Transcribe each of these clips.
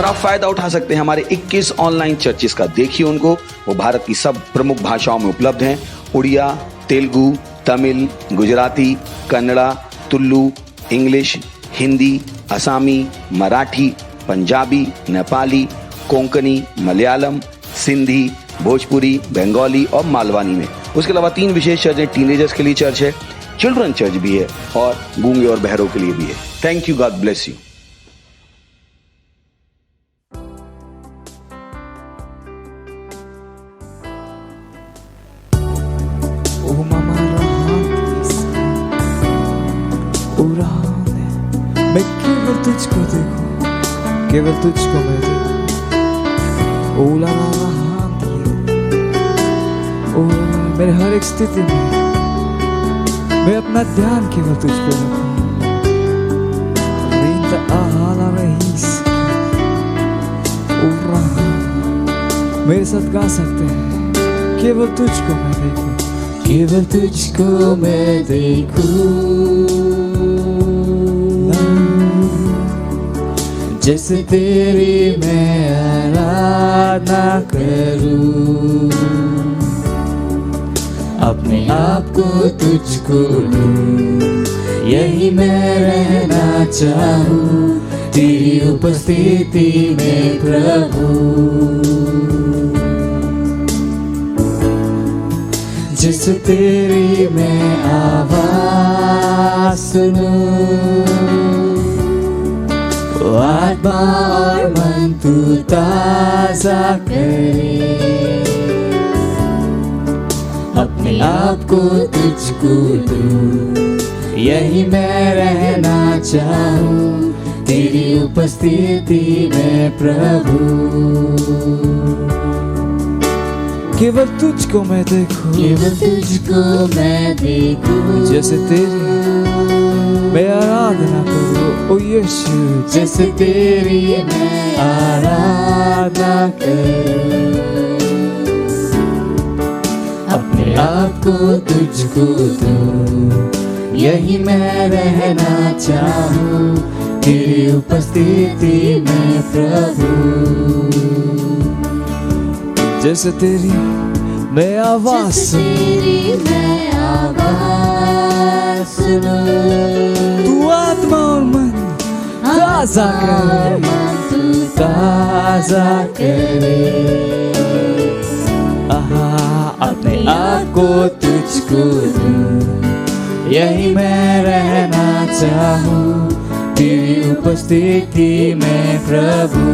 आप फायदा उठा सकते हैं हमारे 21 ऑनलाइन चर्चेस का। देखिए उनको, वो भारत की सब प्रमुख भाषाओं में उपलब्ध हैं। उड़िया, तेलुगु, तमिल, गुजराती, कन्नड़ा, तुलु, इंग्लिश, हिंदी, असामी, मराठी, पंजाबी, नेपाली, कोंकणी, मलयालम, सिंधी, भोजपुरी, बंगाली और मालवानी में। उसके अलावा 3 विशेष चर्च हैं। टीनेजर्स के लिए चर्च है, चिल्ड्रन चर्च भी है और गूंगे और बहरों के लिए भी है। Thank you, God bless you. मैं केवल तुझको देखूं, केवल तुझको मैं देखूं। ओ ला ला ला ओ मेरे हर एक स्थिति में मैं अपना ध्यान केवल तुझ पे रखूं। मेरे साथ गा सकते हैं, केवल तुझको मैं देखूं, केवल तुझको मैं देखूं। जैसे तेरी मैं आराधना करूं, अपने आप को तुझको दूं, यही मैं रहना चाहूं तेरी उपस्थिति में प्रभु। जिस तेरी मैं आवाज सुनूं, आत्मा और मन तू ताजा करे, अपने आप को तुझको दूं, यही मैं रहना चाहूं तेरी उपस्थिति में प्रभु। केवल तुझको मैं देखूं, केवल तुझको मैं देखूं। जैसे तेरी मैं आराधना करूं, ओ यीशु। जैसे तेरी मैं आराधना करूं, अपने आप को तुझको दूं, यही मैं रहना चाहूं तेरी उपस्थिति में प्रभु। जैसे तेरी मैं आवाज सुनूं, तू आत्मा और मन ताजा करे, अपने आप को तुझको दूं, यही मैं रहना चाहूं तेरी उपस्थिति में प्रभु।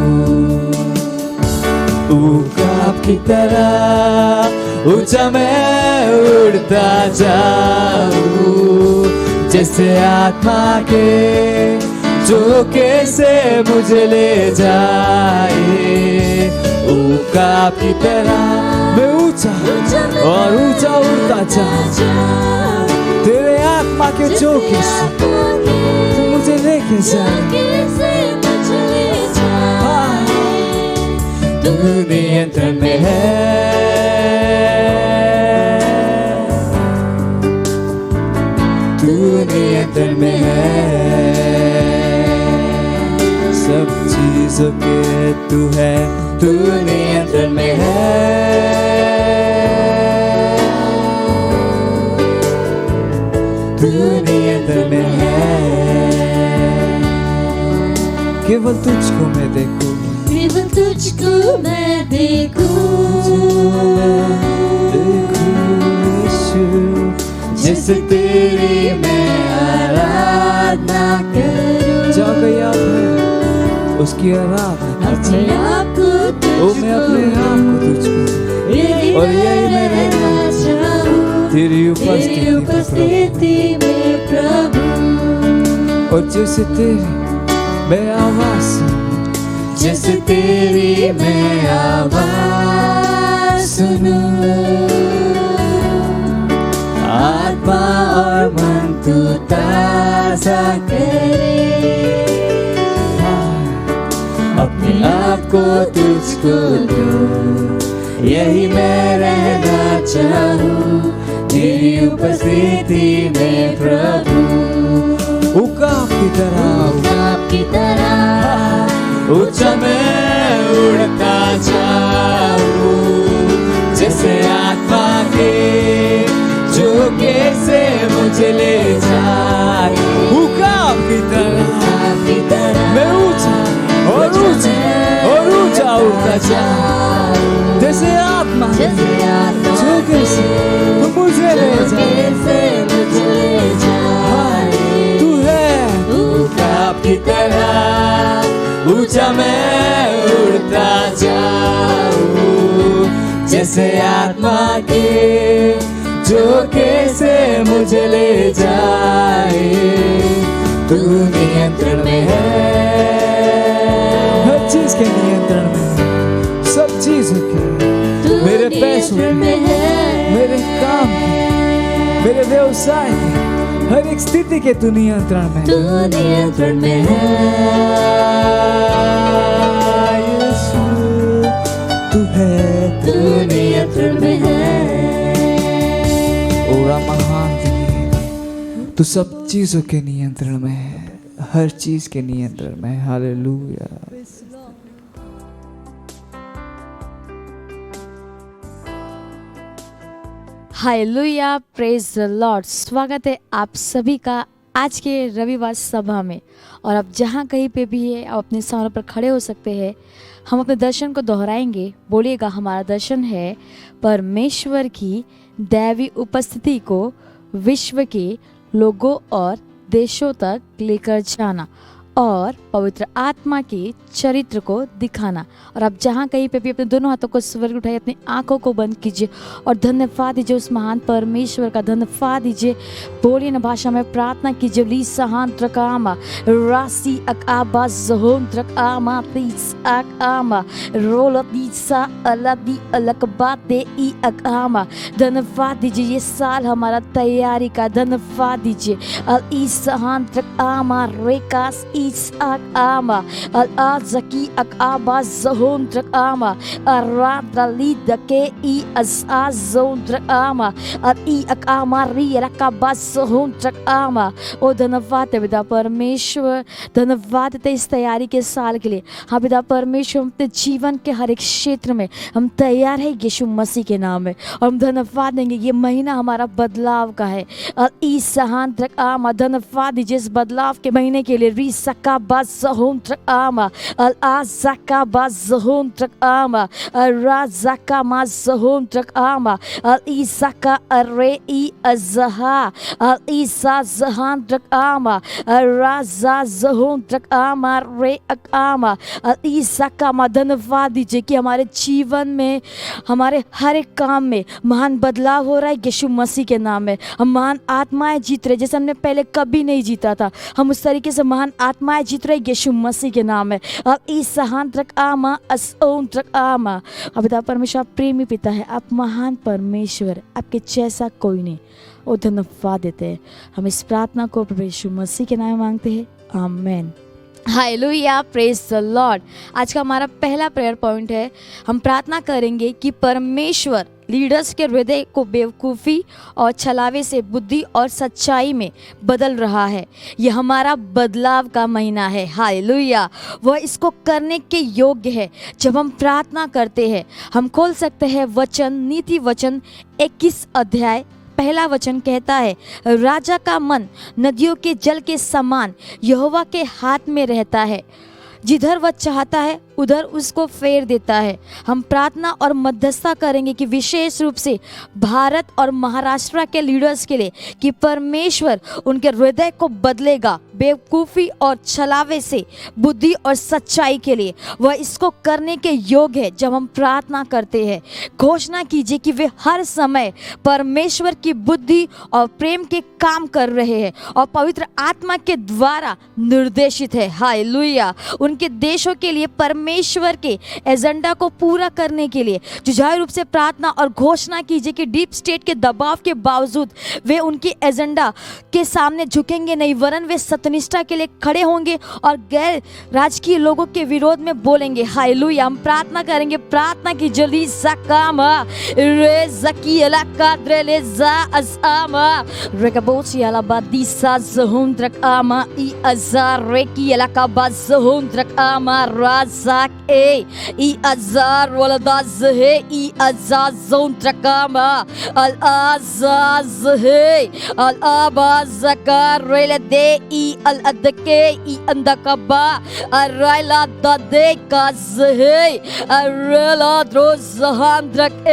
ऊकाब की तरह ऊंचा मैं उड़ता जाऊं, जैसे आत्मा के झोंके से मुझे ले जाए। ऊकाब की तरह मैं ऊंचा और ऊंचा उड़ता जाऊं, तेरे आत्मा के झोंके से तू मुझे लेके जाए। तू नियंत्रण में है, तू नियंत्रण में है, सब चीजों के तू है, तू नियंत्रण में है। तू नियंत्रण में है, केवल तुझको मैं देखूं, केवल तुझको मैं देखूं, यीशु। जैसे तेरी मैं आराधना करूं, जो गया उसकी आराधना, अपने आप को तुझको, मैं अपने आप को तुझको, और यही मैं रहना चाहूं तेरी उपस्थिति में प्रभु। और जैसे तेरी मैं आवाज सुनूं, जैसे तेरी मैं आवाज सुनूं, आत्मा और मन तू ताजा करे, अपने आप को तुझको दूं, यही मैं रहना चाहूं तेरी उपस्थिति में प्रभु। उकाब की तरह ऊंचा मैं उड़ता जाऊं, जैसे आत्मा के झोंके से मुझे ले जाए। उकाब की तरह मैं ऊंचा और ऊंचा उड़ता जाऊं, जैसे आत्मा झोंके से मुझे ले जाए। तू है उकाब की तरह, ऊंचा मैं उड़ता जाऊं, जैसे आत्मा के झोंके से मुझे ले जाए। तू नियंत्रण में है, हर चीज के नियंत्रण में, सब चीजों के, मेरे पैसों के, मेरे काम के, मेरे व्यवसाय के, हर एक स्थिति के तू नियंत्रण में, तू नियंत्रण में है। यीशु तू है, तू नियंत्रण में है। ओरा महान तू सब चीजों के नियंत्रण में है, हर चीज के नियंत्रण में। Hallelujah. Hallelujah, praise the Lord. स्वागत है आप सभी का आज के रविवार सभा में। और आप जहाँ कहीं पे भी है आप अपने स्थानों पर खड़े हो सकते हैं। हम अपने दर्शन को दोहराएंगे। बोलिएगा, हमारा दर्शन है परमेश्वर की दैवी उपस्थिति को विश्व के लोगों और देशों तक लेकर जाना और पवित्र आत्मा के चरित्र को दिखाना। और आप जहाँ कहीं पे भी अपने दोनों हाथों को स्वर्ग उठाइए, अपनी आंखों को बंद कीजिए और धन्यवाद दीजिए उस महान परमेश्वर का। धन्यवाद दीजिए, बोलिए ना भाषा में प्रार्थना कीजिए। लीसहान ट्रकामा रासी अकाबा ज़होन ट्रकामा तीस अकामा रोलतीसा अलदी अलकबाते ई अकामा। धन्यवाद दीजिए, ये साल हमारा तैयारी का। धन्यवाद दीजिए। अल ईसहान ट्रकामा रेकास आमा अल आज़की अकाबा ज़होन ट्रकामा अरादली दके ई अज़ाज़ोन ट्रकामा अल ई अकामा री रकाबा ज़होन ट्रकामा। ओ धन्यवाद है पिता परमेश्वर, धन्यवाद है इस तैयारी के साल के लिए। हाँ पिता परमेश्वर, हम अपने जीवन के हर एक क्षेत्र में हम तैयार है यीशु मसीह के नाम में। और हम धन्यवाद देंगे, ये महीना हमारा बदलाव का है। अल ई सहान ट्रकामा, धन्यवाद दीजिए इस बदलाव के महीने के लिए। री सका बाज़होन ट्रकामा अल आज़का बाज़होन ट्रकामा राज़का माज़होन ट्रकामा अल ईसाका अरे ई अज़हा अल ईसा ज़हान ट्रकामा राज़ा ज़होन ट्रकामा रे अकामा अल ईसाका मा। धन्यवाद दीजिए कि हमारे जीवन में, हमारे हर एक काम में महान बदलाव हो रहा है यीशु मसीह के नाम में। हम महान आत्माएं जीत रहे, जैसे हमने पहले कभी नहीं जीता था। हम उस तरीके से महान आत्माएं जीत रहे यीशु मसीह के नाम में। अब ईसहान ट्रकामा असओन ट्रकामा। अब पिता परमेश्वर, आप प्रेमी पिता है, आप महान परमेश्वर, आपके जैसा कोई नहीं। ओ धन्यवाद देते हैं। हम इस प्रार्थना को प्रभु यीशु मसीह के नाम में मांगते हैं, आमीन। Hallelujah, praise the Lord. आज का हमारा पहला प्रेयर पॉइंट है, हम प्रार्थना करेंगे कि परमेश्वर लीडर्स के हृदय को बेवकूफ़ी और छलावे से बुद्धि और सच्चाई में बदल रहा है। यह हमारा बदलाव का महीना है। हालेलुया, वह इसको करने के योग्य है। जब हम प्रार्थना करते हैं, हम खोल सकते हैं वचन, नीति वचन 21 अध्याय पहला वचन कहता है, राजा का मन नदियों के जल के समान यहोवा के हाथ में रहता है, जिधर वह चाहता है उधर उसको फेर देता है। हम प्रार्थना और मध्यस्थता करेंगे कि विशेष रूप से भारत और महाराष्ट्र के लीडर्स के लिए, कि परमेश्वर उनके हृदय को बदलेगा बेवकूफ़ी और छलावे से बुद्धि और सच्चाई के लिए। वह इसको करने के योग्य है। जब हम प्रार्थना करते हैं, घोषणा कीजिए कि वे हर समय परमेश्वर की बुद्धि और प्रेम के काम कर रहे हैं और पवित्र आत्मा के द्वारा निर्देशित है। हालेलुया। उनके देशों के लिए परमेश्वर परमेश्वर के एजेंडा को पूरा करने के लिए जुझारू रूप से प्रार्थना और घोषणा कीजिए कि डीप स्टेट के दबाव के बावजूद वे उनके एजेंडा के सामने झुकेंगे नहीं, वरन वे सत्यनिष्ठा के लिए खड़े होंगे और गैर राजकीय लोगों के विरोध में बोलेंगे। हालेलुया। हम प्रार्थना करेंगे, प्रार्थना की जल्दी सकामा रे जकीला काद्रे ले जा असामा रेकबोची अला बादिसा जहुंद्रक आमा ई अजार रेकी अला का बाजहुंद्रक आमा राजाक ई अजार वलदाज है ई अजाजुंद्रक आमा अल आजाज है अल आबाजकार रेले दे ई अल अदके ई अंदकबा अराइला ददे काज़हे अरेला द्रोज़हांद्रक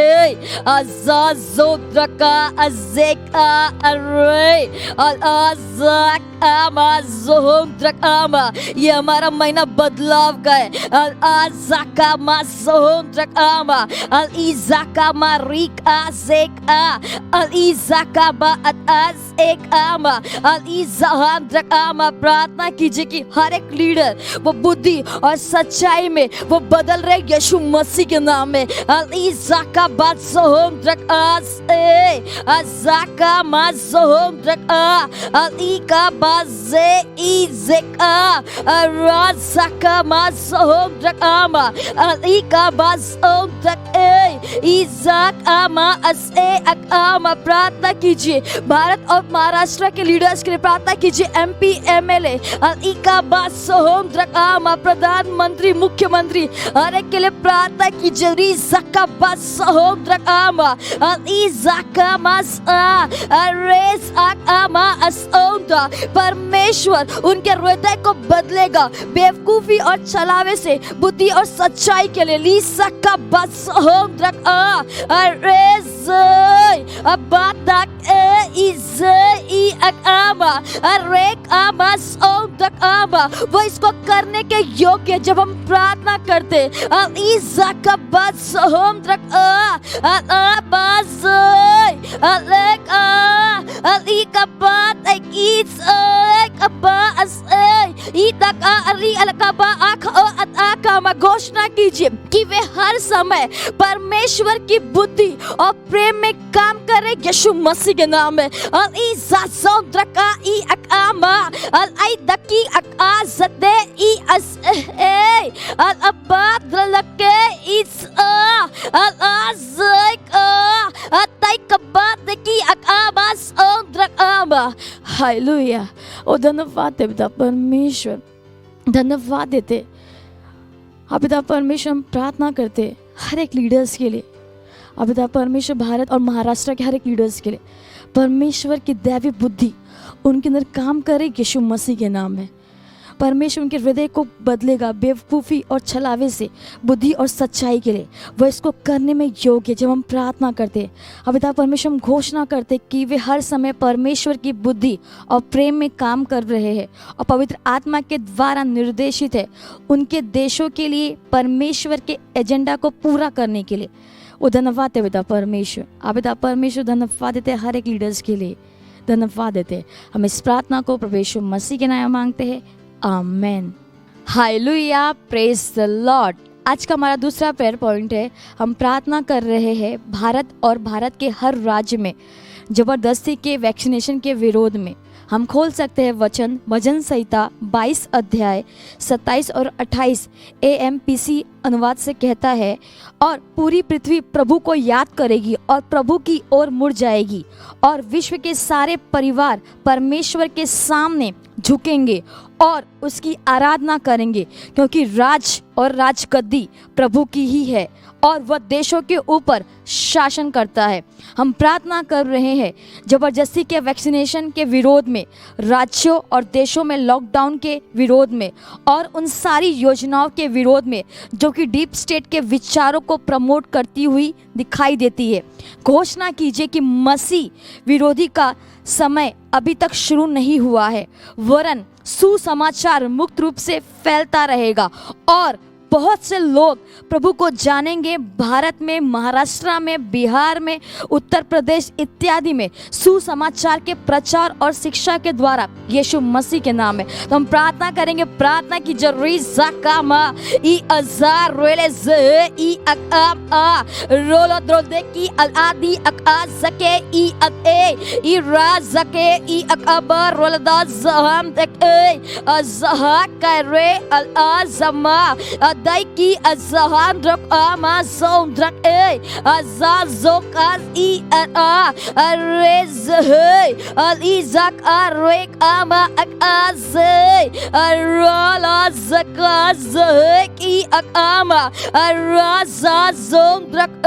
अज़ाज़ोद्रका अज़ेका अरे अल आज़ाक आमाज़ोंद्रक आमा। ये हमारा महीना बदलाव का है। अल आज़ाका माज़ोंद्रक आमा अल इज़ाका मारिक आज़ेक अल इज़ाका बाअत आज़ेक आमा अल इज़हांद्रक आमा। प्रार्थना कीजिए कि हर एक लीडर वो बुद्धि और सच्चाई में वो बदल रहे यीशु मसीह के नाम में। अल इज़ाका बाज़ोंद्रक आज़े अज़ाका माज़ोंद्रक अल इका बाज़े इज़ेका राज़ाका माज़ोंद्रक आमा अल इका बाज़ोंद्रक इज़ाक आमा असे अक आमा। प्रार्थना कीजिए भारत और महाराष्ट्र के लीडर्स के लिए प्रार्थना कीजिए। MP MLA अल इका बाज़ोंद्रक आमा प्रधानमंत्री मुख्यमंत्री हर एक के लिए प्रार्थना कीजिए। रिज़ाका बाज़ोंद्रक आमा अल इज़ाका माज़ा अरेज़ अक आमा असोंद्रा। परमेश्वर उनके हृदय को बदलेगा बेवकूफी और छलावे से बुद्धि और सच्चाई के लिए। लिज़ाका बाज़ोंद्रक अरेज़ अबादक इज़े ई अक आमा अरेक आमा सोंद्रक आमा। वो इसको करने के योग्य जब हम प्रार्थना करते। इज़ाका बाज़ोंद्रक बाज़े अलेक अलीका बात इस बास इतक अली अलकबा आख आका। घोषणा कीजिए कि वे हर समय परमेश्वर की बुद्धि और प्रेम में काम करे यीशु मसीह के नाम में। अल इज़ाज़ोंद्रका ई अकामा अल आइदकी अकाज़दे ई अस अल अबाद्रलके इस अल आज़क अताइकबादकी अकाबास ओंद्रकामा। हालेलुया। ओ धन्यवाद दे पिता परमेश्वर, धन्यवाद देते आप पिता परमेश्वर। हम प्रार्थना करते हर एक लीडर्स के लिए आप पिता परमेश्वर, भारत और महाराष्ट्र के हर एक लीडर्स के लिए परमेश्वर की दैवी बुद्धि उनके अंदर काम करे यीशु मसीह के नाम में। परमेश्वर उनके हृदय को बदलेगा बेवकूफ़ी और छलावे से बुद्धि और सच्चाई के लिए। वह इसको करने में योग्य जब हम प्रार्थना करते। अब पिता परमेश्वर हम घोषणा करते कि वे हर समय परमेश्वर की बुद्धि और प्रेम में काम कर रहे हैं और पवित्र आत्मा के द्वारा निर्देशित है उनके देशों के लिए परमेश्वर के एजेंडा को पूरा करने के लिए। वो धन्यवाद है पिता परमेश्वर। आप पिता परमेश्वर धन्यवाद देते हर एक लीडर्स के लिए, धन्यवाद देते। हम इस प्रार्थना को प्रभु यीशु मसीह के नाम मांगते हैं, amen. Hallelujah, praise the Lord. आज का हमारा दूसरा प्रेयर पॉइंट है। हम प्रार्थना कर रहे हैं भारत और भारत के हर राज्य में ज़बरदस्ती के वैक्सीनेशन के विरोध में। हम खोल सकते हैं वचन, भजन संहिता 22 अध्याय 27 और 28 AMPC अनुवाद से कहता है, और पूरी पृथ्वी प्रभु को याद करेगी और प्रभु की ओर मुड़ जाएगी और विश्व के सारे परिवार परमेश्वर के सामने झुकेंगे और उसकी आराधना करेंगे, क्योंकि राज और राजगद्दी प्रभु की ही है और वह देशों के ऊपर शासन करता है। हम प्रार्थना कर रहे हैं जबरदस्ती के वैक्सीनेशन के विरोध में, राज्यों और देशों में लॉकडाउन के विरोध में और उन सारी योजनाओं के विरोध में जो कि डीप स्टेट के विचारों को प्रमोट करती हुई दिखाई देती है। घोषणा कीजिए कि मसीह विरोधी का समय अभी तक शुरू नहीं हुआ है, वरन सुसमाचार मुक्त रूप से फैलता रहेगा और बहुत से लोग प्रभु को जानेंगे। भारत में, महाराष्ट्र में, बिहार में, उत्तर प्रदेश इत्यादि में सुसमाचार के प्रचार और शिक्षा के द्वारा यीशु मसीह के नाम में। तो हम प्रार्थना करेंगे, प्रार्थना की जरूरी ज़कामा ई अज़ार रोले ज़े ई अकाम आ रोलो द्रोदे की अलादी अका ज़के ई अते ई रा ज़के ई अकबर रोलदा ज़हम तके अज़हा करे अला ज़मा अदाई की अज़हान रक आमा ज़ोम रक अज़ा ज़ोकाज़ ई अरा अरेज़ अलीज़क अरेक आमा अकाज़े अराला ज़काज़े की अकामा अराज़ा ज़ोम रक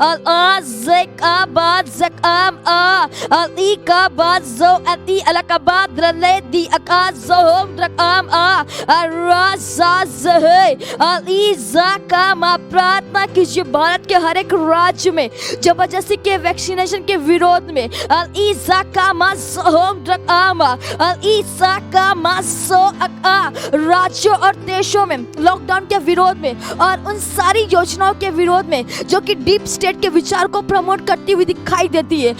अलाज़क आबाद ज़काम आ अली का बाद ज़ो अती अलका बाद रले दी अकाज़ोम रक आम आ अराज़ा अली ज़कामा। प्रार्थना कीजिए भारत के हर एक राज्य में जबरदस्ती के वैक्सीनेशन के विरोध में अली ज़कामा ज़ोम रक आमा अली ज़कामा सो अका राज्यों और देशों में लॉकडाउन के विरोध में और उन सारी योजनाओं के विरोध में जो कि डीप स्टेट के विचार को प्रमोट करती हुई दिखाई देती है।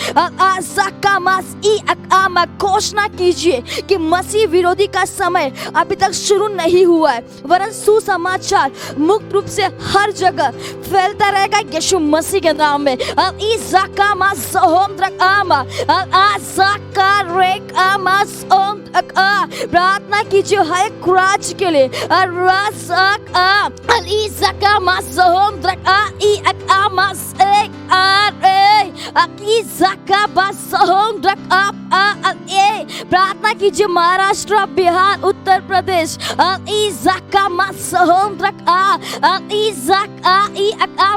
घोषणा कीजिए कि मसीह विरोधी का समय अभी तक शुरू नहीं हुआ है, वरन सुसमाचार मुक्त रूप से हर जगह फैलता रहेगा यीशु मसीह के नाम में। प्रार्थना कीजिए हर एक राज्य के लिए। प्रार्थना कीजिए महाराष्ट्र, बिहार, उत्तर प्रदेश,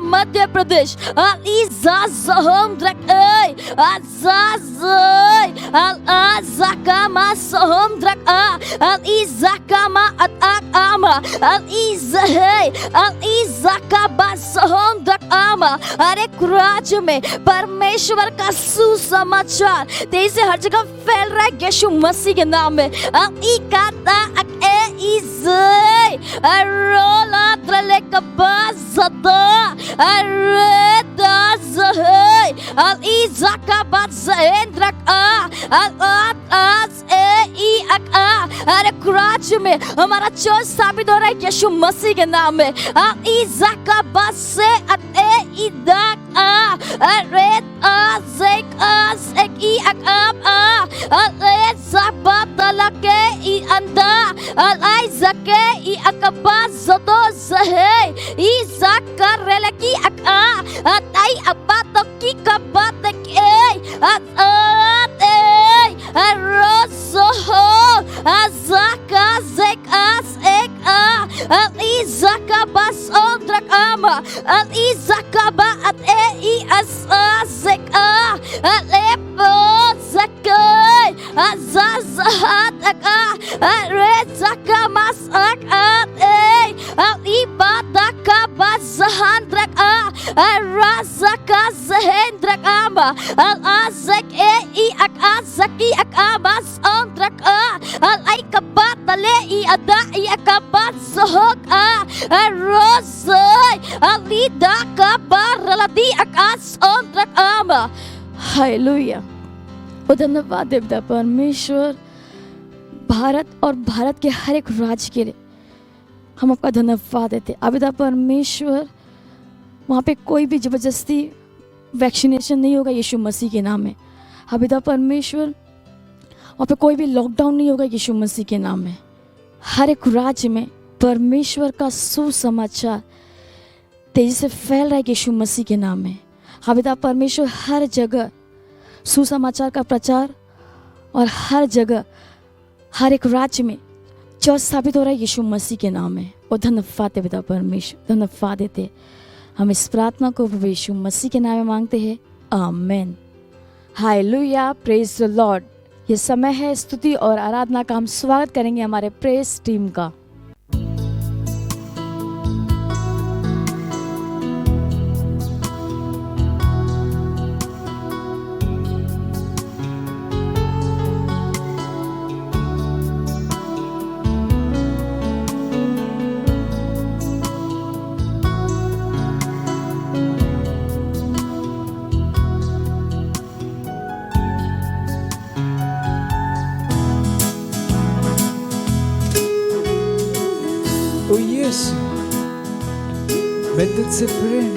मध्य प्रदेश, हर एक राज्य में परमेश्वर का सुसमाचार तेजी से हर जगह फैल रहा है यीशु मसीह के नाम में। हर एक राज्य में हमारा चर्च साबित हो रहा है यीशु मसीह के नाम में। हालेलुया। धन्यवाद देवता परमेश्वर, भारत और भारत के हर एक राज्य के लिए हम आपका धन्यवाद देते। अभिदा परमेश्वर, वहाँ पे कोई भी जबरदस्ती वैक्सीनेशन नहीं होगा यीशु मसीह के नाम में। अभिदा परमेश्वर, वहाँ पे कोई भी लॉकडाउन नहीं होगा यीशु मसीह के नाम में। हर एक राज्य में परमेश्वर का सुसमाचार तेजी से फैल रहा है यीशु मसीह के नाम में। अभिदा परमेश्वर, हर जगह सुसमाचार का प्रचार और हर जगह हर एक राज्य में चर्च स्थापित हो रहा है यीशु मसीह के नाम में। और धन्यवाद देते पिता परमेश्वर, धन्यवाद देते। हम इस प्रार्थना को प्रभु यीशु मसीह के नाम में मांगते हैं, आमीन। Hallelujah, praise the Lord. ये समय है स्तुति और आराधना का। हम स्वागत करेंगे हमारे प्रेज टीम का। यीशु मैं तुझसे प्रेम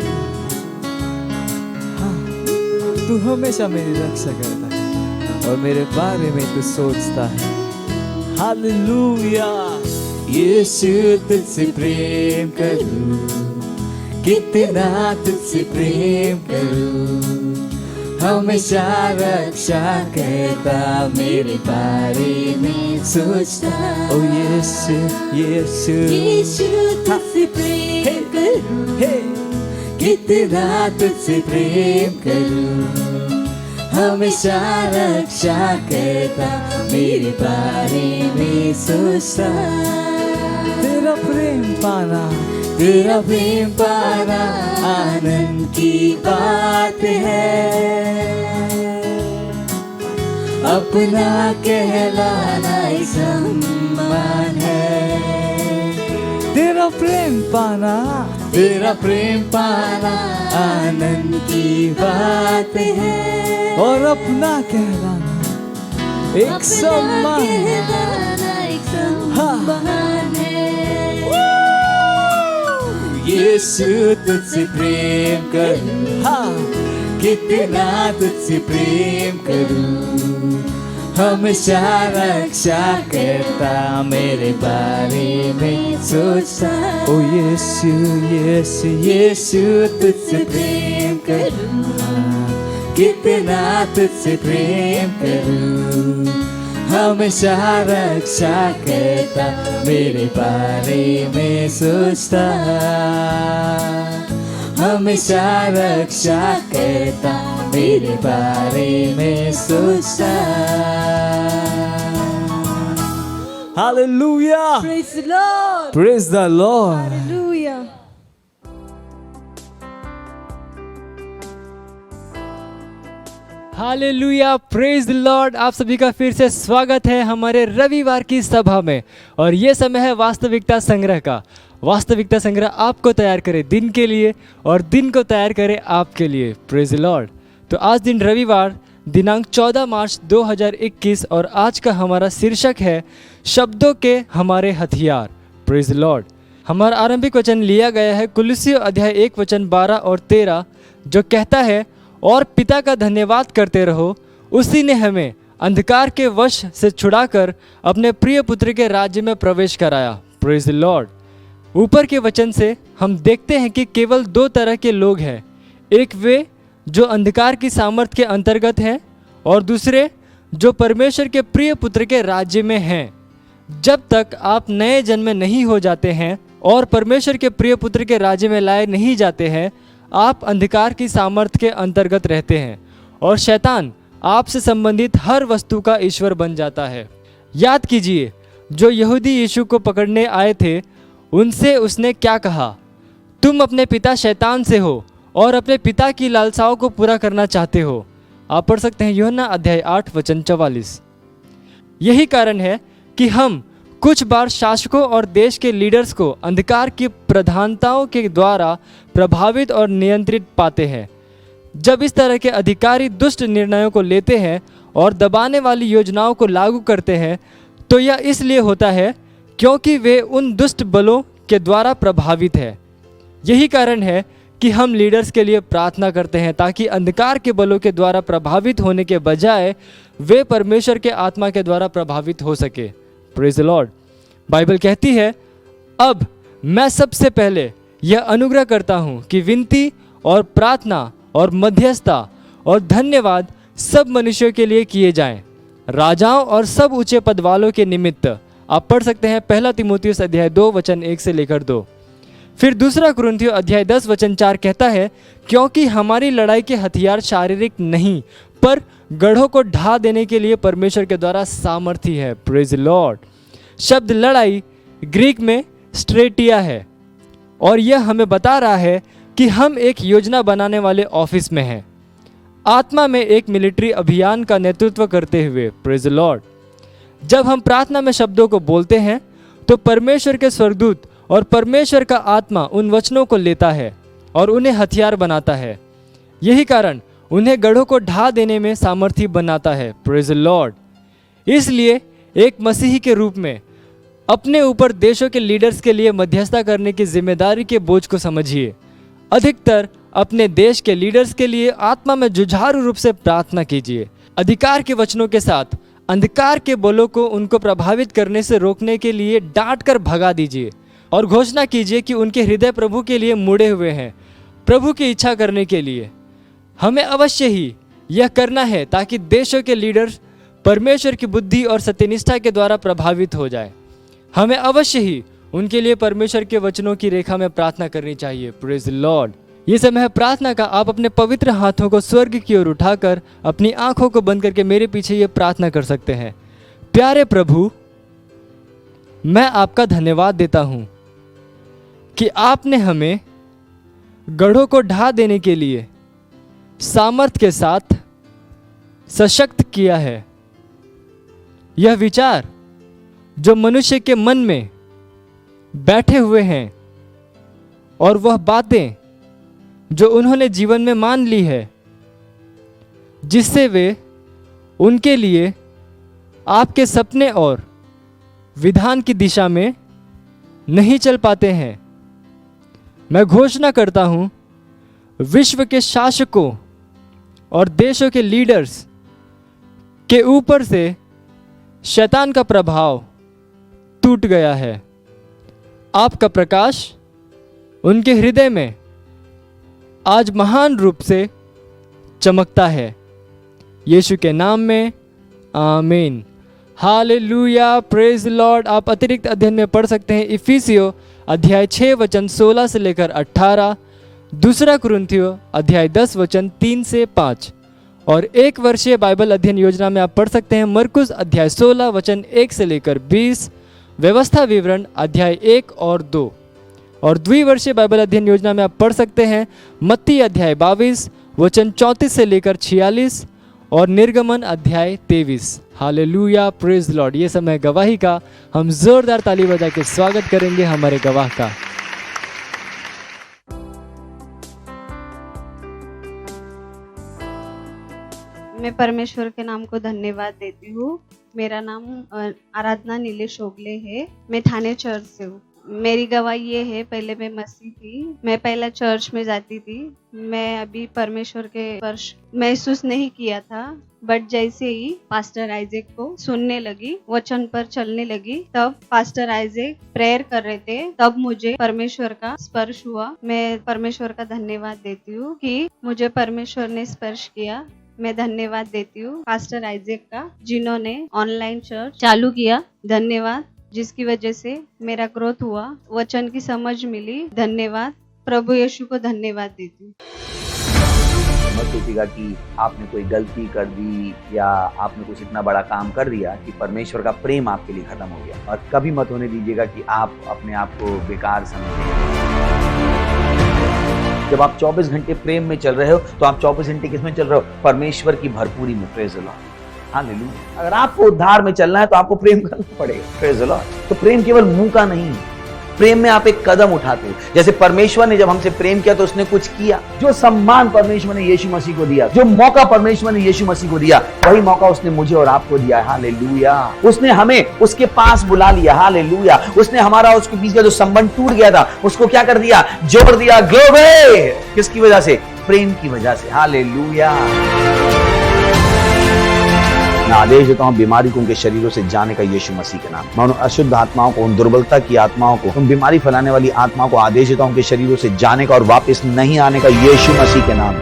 हाँ तू हमेशा मेरी रक्षा करता है और मेरे बारे में तू सोचता है। हालेलुया। यीशु तुझसे प्रेम करूं, कितना तुझसे प्रेम करूं, हमेशा रक्षा करता मेरे बारे में सोचता। ओ यीशु यीशु यीशु तुझसे प्रेम करूं, कितना तुझसे प्रेम करूं, हमेशा रक्षा करता मेरे बारे में सोचता। तेरा प्रेम पाना, तेरा प्रेम पाना आनंद की बात है, अपना कहलाना एक सम्मान है। तेरा प्रेम पाना, तेरा प्रेम पाना आनंद की बात है, और अपना कहलाना एक सम्मान है। यीशु तुझसे प्रेम करूं, हाँ कितना तुझसे प्रेम करूं, हमेशा रक्षा करता मेरे बारे में सोचता। ओ यीशु यीशु यीशु तुझसे प्रेम करूं, हाँ कितना तुझसे प्रेम करूं, हमेशा रक्षा करता मेरे बारे में सोचता, हमेशा रक्षा करता मेरे बारे में सोचता। Hallelujah. Praise the Lord. Praise the Lord. Hallelujah. Hallelujah, praise the Lord. आप सभी का फिर से स्वागत है हमारे रविवार की सभा में। और ये समय है वास्तविकता संग्रह का। वास्तविकता संग्रह आपको तैयार करे दिन के लिए और दिन को तैयार करे आपके लिए। Praise the Lord. तो आज दिन रविवार दिनांक 14 मार्च 2021 और आज का हमारा शीर्षक है शब्दों के हमारे हथियार। Praise the Lord. हमारा आरंभिक वचन लिया गया है कुलुस्सियों अध्याय 1 वचन 12 और 13, जो कहता है, और पिता का धन्यवाद करते रहो, उसी ने हमें अंधकार के वश से छुड़ाकर अपने प्रिय पुत्र के राज्य में प्रवेश कराया। Praise the Lord. ऊपर के वचन से हम देखते हैं कि केवल दो तरह के लोग हैं, एक वे जो अंधकार की सामर्थ के अंतर्गत हैं और दूसरे जो परमेश्वर के प्रिय पुत्र के राज्य में हैं। जब तक आप नए जन्म में नहीं हो जाते हैं और परमेश्वर के प्रिय पुत्र के राज्य में लाए नहीं जाते हैं, आप अंधकार की सामर्थ के अंतर्गत रहते हैं और शैतान आपसे संबंधित हर वस्तु का ईश्वर बन जाता है। याद कीजिए, जो यहूदी यीशु को पकड़ने आए थे उनसे उसने क्या कहा, तुम अपने पिता शैतान से हो और अपने पिता की लालसाओं को पूरा करना चाहते हो। आप पढ़ सकते हैं यूहन्ना अध्याय 8 वचन 44। यही कारण है कि हम कुछ बार शासकों और देश के लीडर्स को अंधकार की प्रधानताओं के द्वारा प्रभावित और नियंत्रित पाते हैं। जब इस तरह के अधिकारी दुष्ट निर्णयों को लेते हैं और दबाने वाली योजनाओं को लागू करते हैं, तो यह इसलिए होता है क्योंकि वे उन दुष्ट बलों के द्वारा प्रभावित है। यही कारण है कि हम लीडर्स के लिए प्रार्थना करते हैं ताकि अंधकार के बलों के द्वारा प्रभावित होने के बजाय वे परमेश्वर के आत्मा के द्वारा प्रभावित हो सके। Praise the Lord. बाइबल कहती है, अब मैं सबसे पहले यह अनुग्रह करता हूँ कि विनती और प्रार्थना और मध्यस्थता और धन्यवाद सब मनुष्यों के लिए किए जाएं, राजाओं और सब ऊंचे पद वालों के निमित्त। आप पढ़ सकते हैं 1 तीमुथियुस अध्याय 2 वचन 1 से लेकर 2। फिर 2 कुरिन्थियों अध्याय 10 वचन 4 कहता है, क्योंकि हमारी लड़ाई के हथियार शारीरिक नहीं पर गढ़ों को ढा देने के लिए परमेश्वर के द्वारा सामर्थी है। Praise Lord. शब्द लड़ाई ग्रीक में स्ट्रेटिया है और यह हमें बता रहा है कि हम एक योजना बनाने वाले ऑफिस में हैं, आत्मा में एक मिलिट्री अभियान का नेतृत्व करते हुए। Praise Lord. जब हम प्रार्थना में शब्दों को बोलते हैं तो परमेश्वर के स्वर्गदूत और परमेश्वर का आत्मा उन वचनों को लेता है और उन्हें हथियार बनाता है। यही कारण उन्हें गढ़ों को ढा देने में सामर्थी बनाता है। Praise Lord. इसलिए एक मसीही के रूप में अपने ऊपर देशों के लीडर्स के लिए मध्यस्थता करने की जिम्मेदारी के बोझ को समझिए। अधिकतर अपने देश के लीडर्स के लिए आत्मा में जुझारू रूप से प्रार्थना कीजिए। अधिकार के वचनों के साथ अंधकार के बलों को उनको प्रभावित करने से रोकने के लिए डांट कर भगा दीजिए और घोषणा कीजिए कि उनके हृदय प्रभु के लिए मुड़े हुए हैं, प्रभु की इच्छा करने के लिए। हमें अवश्य ही यह करना है ताकि देशों के लीडर्स परमेश्वर की बुद्धि और सत्यनिष्ठा के द्वारा प्रभावित हो जाए। हमें अवश्य ही उनके लिए परमेश्वर के वचनों की रेखा में प्रार्थना करनी चाहिए। Praise the Lord. ये समय है प्रार्थना का। आप अपने पवित्र हाथों को स्वर्ग की ओर उठाकर अपनी आंखों को बंद करके मेरे पीछे ये प्रार्थना कर सकते हैं। प्यारे प्रभु, मैं आपका धन्यवाद देता हूं कि आपने हमें गढ़ों को ढा देने के लिए सामर्थ्य के साथ सशक्त किया है। यह विचार जो मनुष्य के मन में बैठे हुए हैं और वह बातें जो उन्होंने जीवन में मान ली है, जिससे वे उनके लिए आपके सपने और विधान की दिशा में नहीं चल पाते हैं, मैं घोषणा करता हूं विश्व के शासकों और देशों के लीडर्स के ऊपर से शैतान का प्रभाव टूट गया है। आपका प्रकाश उनके हृदय में आज महान रूप से चमकता है। यीशु के नाम में आमीन। Hallelujah, praise Lord. आप अतिरिक्त अध्ययन में पढ़ सकते हैं इफिसियों अध्याय 6 वचन 16 से लेकर 18, दूसरा कुरिन्थियों अध्याय 10 वचन 3 से 5, और एक वर्षीय बाइबल अध्ययन योजना में आप पढ़ सकते हैं मरकुस अध्याय 16 वचन 1 से लेकर 20, व्यवस्था विवरण अध्याय 1 और 2, और द्विवर्षीय बाइबल अध्ययन योजना में आप पढ़ सकते हैं मत्ती अध्याय 22 वचन 34 से लेकर 46, और निर्गमन अध्याय 23। Hallelujah, praise Lord. ये समय गवाही का, हम जोरदार ताली बजा के स्वागत करेंगे हमारे गवाह का। मैं परमेश्वर के नाम को धन्यवाद देती हूँ। मेरा नाम आराधना नीलेश ओगले है। मैं थाने चर्च से हूँ। मेरी गवाही ये है, पहले मैं मसीह थी। मैं पहला चर्च में जाती थी। मैं अभी परमेश्वर के स्पर्श महसूस नहीं किया था, बट जैसे ही पास्टर आइजैक को सुनने लगी, वचन पर चलने लगी, तब पास्टर आइजैक प्रेयर कर रहे थे, तब मुझे परमेश्वर का स्पर्श हुआ। मैं परमेश्वर का धन्यवाद देती हूँ कि मुझे परमेश्वर ने स्पर्श किया। मैं धन्यवाद देती हूँ पास्टर आइजैक का, जिन्होंने ऑनलाइन चर्च चालू किया। धन्यवाद, जिसकी वजह से मेरा ग्रोथ हुआ, वचन की समझ मिली। धन्यवाद, प्रभु यीशु को धन्यवाद देती हूँ। मत सोचिएगा कि आपने कोई गलती कर दी या आपने कुछ इतना बड़ा काम कर दिया कि परमेश्वर का प्रेम आपके लिए खत्म हो गया, और कभी मत होने दीजिएगा कि आप अपने आप को बेकार समझें। जब आप 24 घंटे प्रेम में चल रहे हो तो आप 24 घंटे किसमें चल रहे हो? परमेश्वर की भरपूरी में। Praise the Lord, hallelujah. अगर आपको उद्धार में चलना है तो आपको प्रेम करना पड़ेगा। Praise the Lord. तो प्रेम केवल मुंह का नहीं, प्रेम में आप एक कदम उठाते हो। जैसे परमेश्वर ने जब हमसे प्रेम किया तो उसने कुछ किया। जो सम्मान परमेश्वर ने यीशु मसीह को दिया, जो मौका परमेश्वर ने यीशु मसीह को दिया, वही मौका उसने मुझे और आपको दिया है। हालेलुया। उसने हमें उसके पास बुला लिया। हालेलुया। उसने हमारा उसके बीच का जो संबंध टूट गया था उसको क्या कर दिया? जोड़ दिया। ग्लोरी। किसकी वजह से? प्रेम की वजह से। हालेलुया। मैं आदेश देता हूं बीमारी को उनके शरीरों से जाने का यीशु मसीह के नाम। मैं उन अशुद्ध आत्माओं को, उन दुर्बलता की आत्माओं को, उन बीमारी फैलाने वाली आत्माओं को आदेश देता हूं उनके शरीरों से जाने का और वापस नहीं आने का यीशु मसीह के नाम।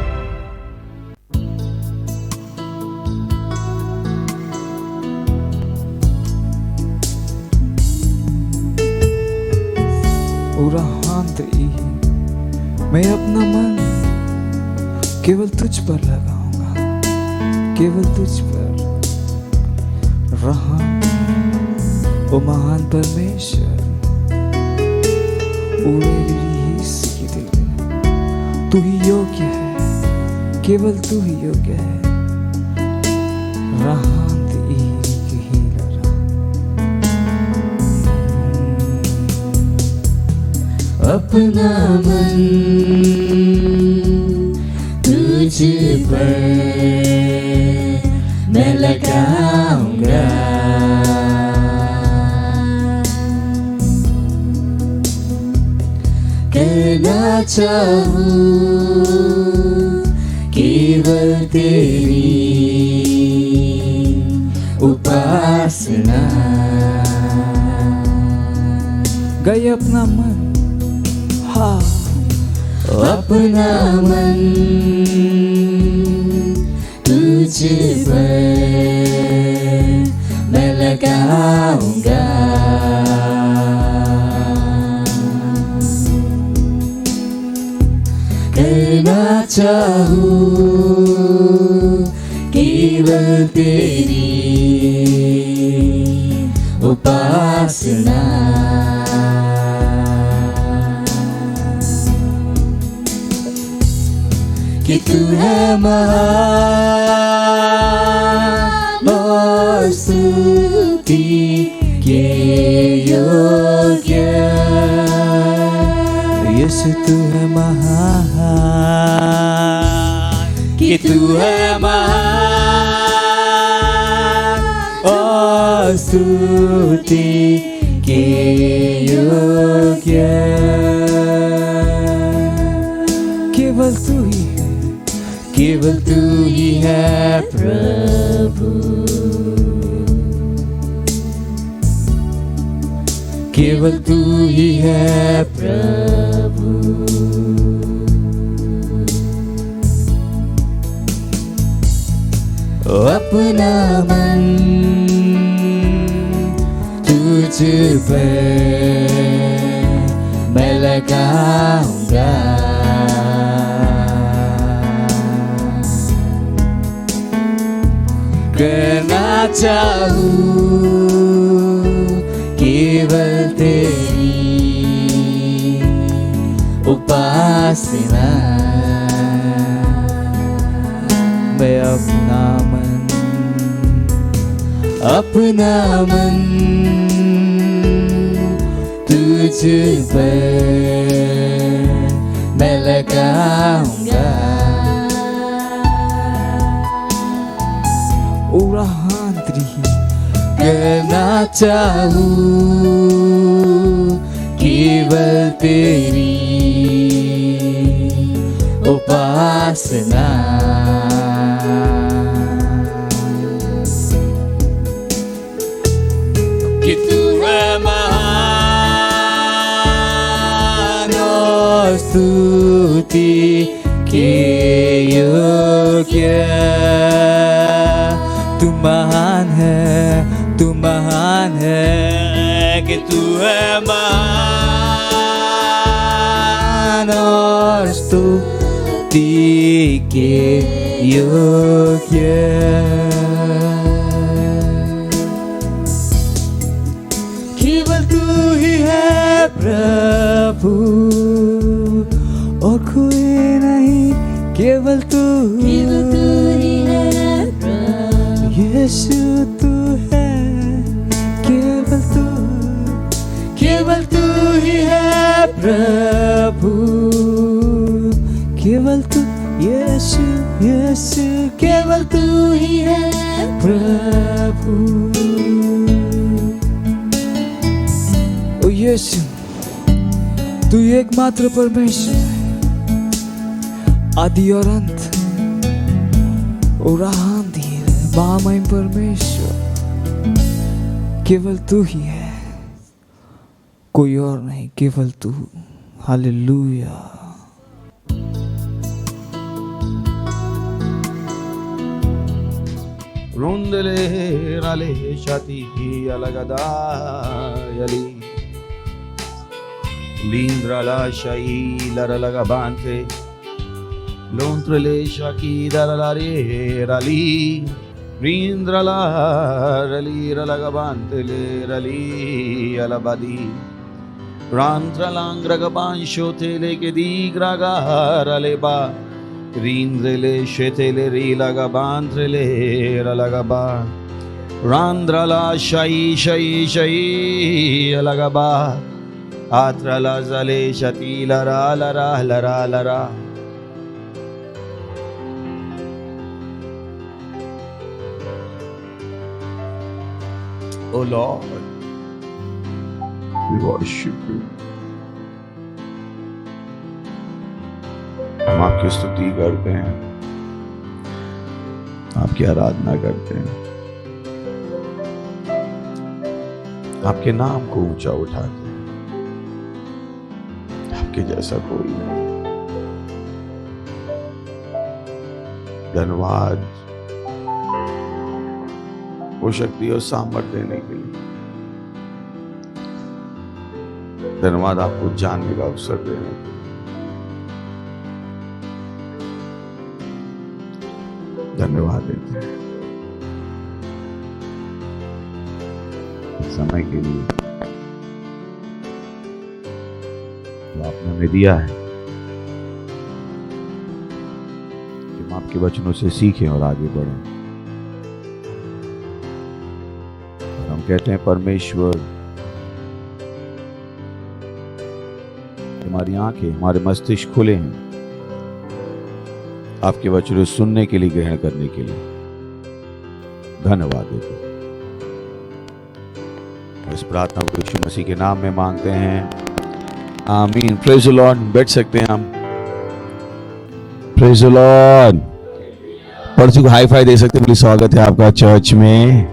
मैं अपना मन केवल तुझ पर लगाऊंगा, केवल तुझ पर। रहा ओ महान परमेश्वर, तू ही योग्य है, केवल तू ही योग्य है। अपना मन तुझ पर मैं लगाऊंगा, चाहूं केवल तेरी उपासना। गए अपना मन, हाँ अपना मन तुझ पर मैं लगाऊंगा। करना चाहूं केवल तेरी उपासना। कि तू है महान और स्तुति के योग्य। यीशु तू है महान, कि तू है महान और स्तुति के योग्य। केवल तू ही है, केवल तू ही है प्रभु। केवल तू ही है प्रभु। अपना मन तुझ पर मैं लगाऊंगा। करना चाहूं केवल तेरी उपासना। मैं अपना मन तुझ पर मैं लगाऊंगा। करना चाहूं केवल तेरी उपासना। कि तू है महान और स्तुति के योग्य। तू महान है, तू महान है, कि तू है महान और स्तुति के योग्य। केवल तू ही है प्रभु और कोई नहीं, केवल तू ही है प्रभु। यीशु तू है, केवल तू ही है प्रभु। केवल तू यीशु, केवल तू ही है प्रभु। ओ यीशु, तू एकमात्र परमेश्वर है, आदि और अंत, और आंधी महामहिम परमेश्वर। केवल तू ही है, कोई और नहीं, केवल तू। Hallelujah. Rundele rale shati alagadayali Lindrala shai laralagabante Lontrele shaki dalalare rali Rindrala rali ralagabante le rali alabadi Rantralangragaban shotele ke digraga raleba Rindrele shetele rilagabantrele ralagaba Randrala shai shai shai alagaba Atrala zale shati lara lara lara lara Oh Lord, we worship you. हम आपकी स्तुति करते हैं, आपकी आराधना करते हैं, आपके नाम को ऊंचा उठाते हैं। आपके जैसा कोई नहीं। धन्यवाद वो शक्ति और सामर्थ्य देने के लिए। धन्यवाद आपको जानने का अवसर देने के लिए। धन्यवाद देते हैं इस समय के लिए जो आपने हमें दिया है कि हम आपके वचनों से सीखें और आगे बढ़ें। और हम कहते हैं परमेश्वर, हमारी आंखें, हमारे मस्तिष्क खुले हैं आपके वचन सुनने के लिए, ग्रहण करने के लिए। धन्यवाद देते हैं। इस प्रार्थना को यीशु मसीह के नाम में मांगते हैं, आमीन। Praise the Lord. बैठ सकते हैं हम। Praise the Lord. पड़ोसी को हाई फाई दे सकते हैं। बोलिए स्वागत है आपका चर्च में,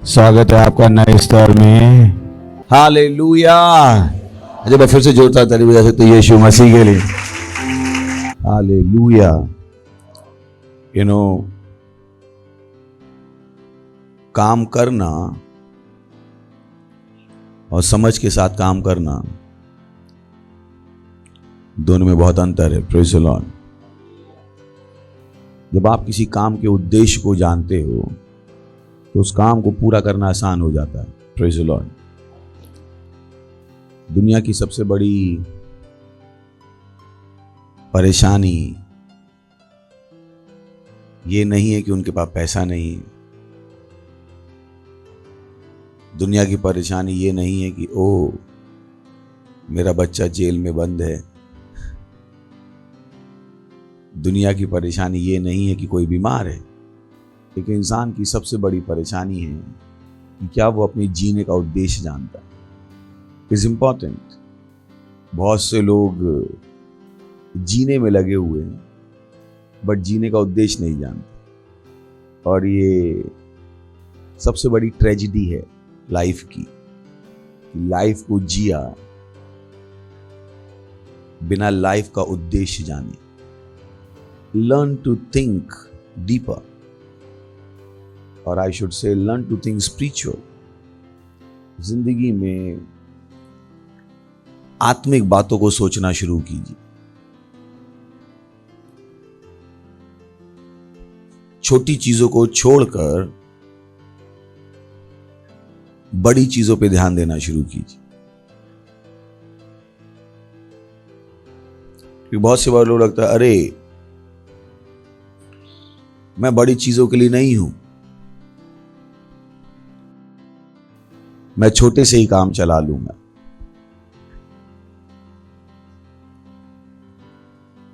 स्वागत है आपका नए स्तर में। हालेलुया। जब फिर से जोरदार ताली बजा सकते हैं यीशु मसीह के लिए। हालेलुया। यू नो, काम करना और समझ के साथ काम करना, दोनों में बहुत अंतर है। Praise the Lord. जब आप किसी काम के उद्देश्य को जानते हो तो उस काम को पूरा करना आसान हो जाता है। Praise the Lord. दुनिया की सबसे बड़ी परेशानी ये नहीं है कि उनके पास पैसा नहीं है। दुनिया की परेशानी ये नहीं है कि ओ मेरा बच्चा जेल में बंद है। दुनिया की परेशानी ये नहीं है कि कोई बीमार है। एक इंसान की सबसे बड़ी परेशानी है कि क्या वो अपने जीने का उद्देश्य जानता है। Is important. बहुत से लोग जीने में लगे हुए हैं बट जीने का उद्देश्य नहीं जानते, और ये सबसे बड़ी ट्रेजेडी है लाइफ की। लाइफ को जिया बिना लाइफ का उद्देश्य जाने। लर्न टू थिंक डीपर, और I should say learn to think spiritual. जिंदगी में आत्मिक बातों को सोचना शुरू कीजिए। छोटी चीजों को छोड़कर बड़ी चीजों पे ध्यान देना शुरू कीजिए। क्योंकि बहुत से बार लोग लगता है अरे मैं बड़ी चीजों के लिए नहीं हूं, मैं छोटे से ही काम चला लूंगा।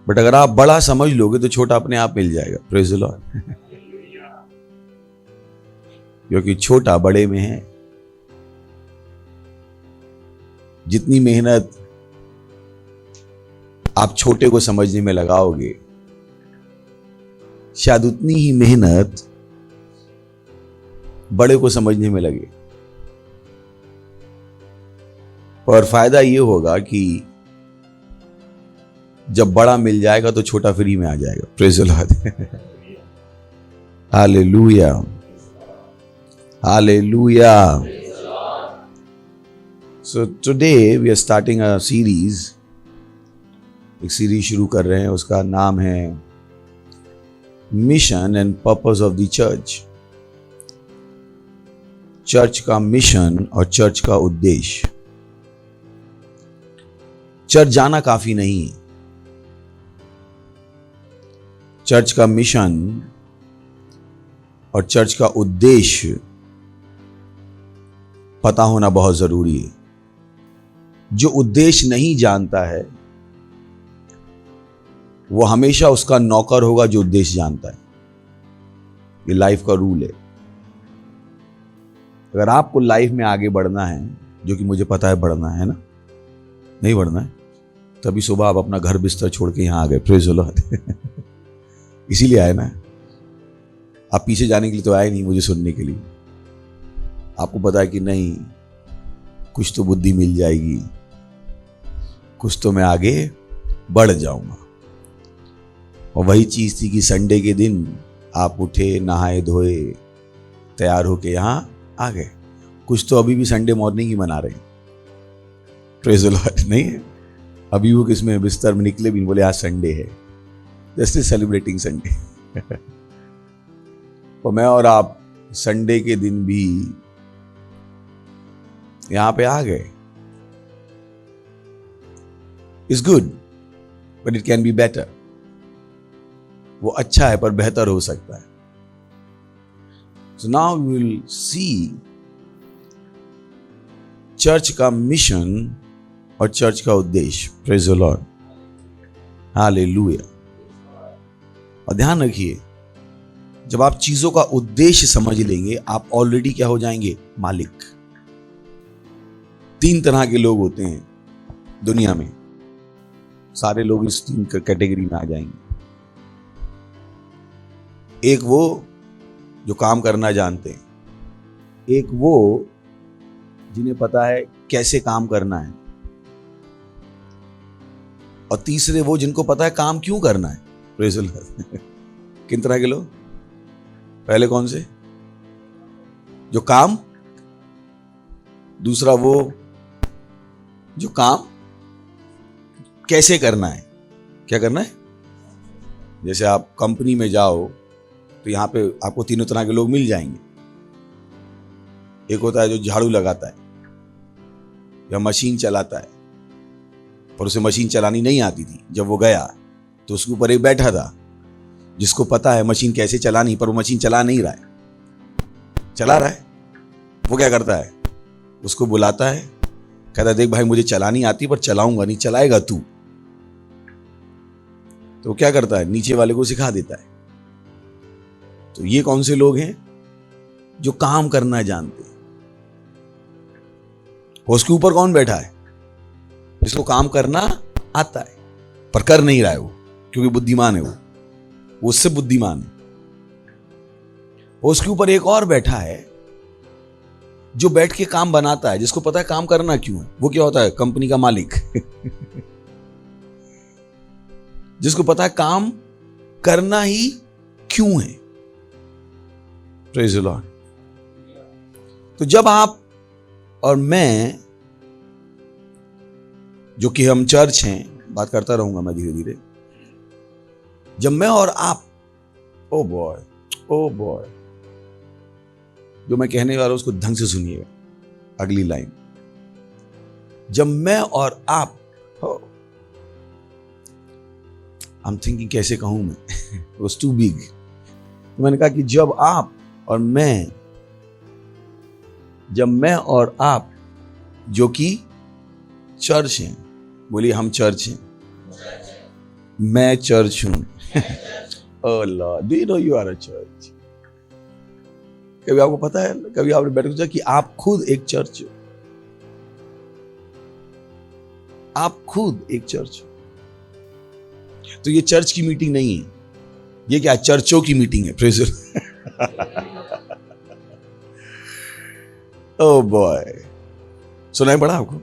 बट अगर आप बड़ा समझ लोगे तो छोटा अपने आप मिल जाएगा। Praise the Lord. क्योंकि छोटा बड़े में है। जितनी मेहनत आप छोटे को समझने में लगाओगे, शायद उतनी ही मेहनत बड़े को समझने में लगे। और फायदा ये होगा कि जब बड़ा मिल जाएगा तो छोटा फ्री में आ जाएगा। Praise the Lord. Hallelujah, hallelujah. So today we are starting a series. एक सीरीज शुरू कर रहे हैं, उसका नाम है mission and purpose of the church. Church का मिशन और चर्च का उद्देश्य। चर्च जाना काफी नहीं है। चर्च का मिशन और चर्च का उद्देश्य पता होना बहुत जरूरी है। जो उद्देश्य नहीं जानता है वो हमेशा उसका नौकर होगा जो उद्देश्य जानता है। ये लाइफ का रूल है। अगर आपको लाइफ में आगे बढ़ना है, जो कि मुझे पता है बढ़ना है ना, नहीं बढ़ना है, तभी सुबह आप अपना घर बिस्तर छोड़ के यहाँ आ गए। Praise the Lord. इसीलिए आए ना, आप पीछे जाने के लिए तो आए नहीं, मुझे सुनने के लिए। आपको पता है कि नहीं, कुछ तो बुद्धि मिल जाएगी, कुछ तो मैं आगे बढ़ जाऊंगा। और वही चीज थी कि संडे के दिन आप उठे, नहाए धोए, तैयार होके यहां आ गए। कुछ तो अभी भी संडे मॉर्निंग ही मना रहे हैं। Praise the Lord. नहीं है अभी वो किसमें बिस्तर में निकले भी, बोले आज संडे है, जस्ट सेलिब्रेटिंग संडे। और मैं और आप संडे के दिन भी यहां पे आ गए। It's good but it can be better. वो अच्छा है पर बेहतर हो सकता है। So now we will see church का मिशन और चर्च का उद्देश्य। Praise the Lord, hallelujah. और ध्यान रखिए, जब आप चीजों का उद्देश्य समझ लेंगे, आप ऑलरेडी क्या हो जाएंगे? मालिक। 3 तरह के लोग होते हैं दुनिया में, सारे लोग इस 3 कैटेगरी में आ जाएंगे। एक वो जो काम करना जानते हैं, एक वो जिन्हें पता है कैसे काम करना है, और तीसरे वो जिनको पता है काम क्यों करना है। Praise the Lord. किन तरह के लोग? पहले कौन से? जो काम, दूसरा वो जो काम कैसे करना है। क्या करना है? जैसे आप कंपनी में जाओ तो यहां पे आपको 3 तरह के लोग मिल जाएंगे। एक होता है जो झाड़ू लगाता है या मशीन चलाता है, पर उसे मशीन चलानी नहीं आती थी। जब वो गया तो उसके ऊपर एक बैठा था जिसको पता है मशीन कैसे चलानी, पर वो मशीन चला नहीं रहा है, चला रहा है। वो क्या करता है? उसको बुलाता है, कहता है देख भाई मुझे चलानी आती पर चलाऊंगा नहीं, चलाएगा तू। तो वो क्या करता है? नीचे वाले को सिखा देता है। तो ये कौन से लोग हैं? जो काम करना जानते हैं। उसके ऊपर कौन बैठा है? जिसको काम करना आता है पर कर नहीं रहा है वो, क्योंकि बुद्धिमान है वो उससे बुद्धिमान है। उसके ऊपर एक और बैठा है जो बैठ के काम बनाता है, जिसको पता है काम करना क्यों है। वो क्या होता है? कंपनी का मालिक। जिसको पता है काम करना ही क्यों है। Praise the Lord. तो जब आप और मैं, जो कि हम चर्च हैं, बात करता रहूंगा मैं धीरे धीरे, जब मैं और आप, ओ बॉय, जो मैं कहने वाला हूं उसको ढंग से सुनिएगा। अगली लाइन, जब मैं और आप, I'm thinking कैसे कहूं मैं, it was too big। तो मैंने कहा कि जब मैं और आप जो कि चर्च हैं, बोलिए हम चर्च हैं, मैं चर्च हूं। Oh Lord, do you know you are a church? कभी आपको पता है, कभी आपने बैठ सोचा कि आप खुद एक चर्च हो? आप खुद एक चर्च हो। तो ये चर्च की मीटिंग नहीं है, ये क्या चर्चों की मीटिंग है। Praise the Lord. Oh boy, सुनाई पड़ा आपको?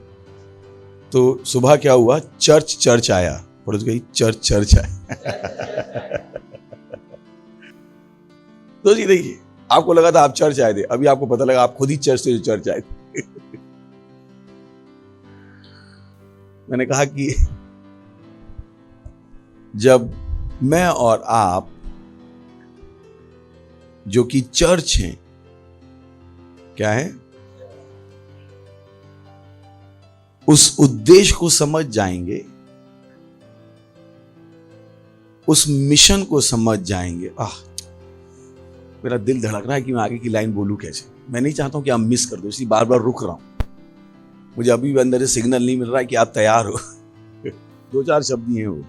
तो सुबह क्या हुआ? चर्च आया, पड़ोस गई चर्च आया। तो जी देखिए, आपको लगा था आप चर्च आए थे, अभी आपको पता लगा आप खुद ही चर्च से जो चर्च आए थे। मैंने कहा कि जब मैं और आप जो कि चर्च हैं, क्या है, उस उद्देश्य को समझ जाएंगे, उस मिशन को समझ जाएंगे। मेरा दिल धड़क रहा है कि मैं आगे की लाइन बोलूं कैसे। मैं नहीं चाहता हूं कि आप मिस कर दो, इसलिए बार बार रुक रहा हूं। मुझे अभी भी अंदर से सिग्नल नहीं मिल रहा है कि आप तैयार हो। 2-4 शब्द ही हैं वो,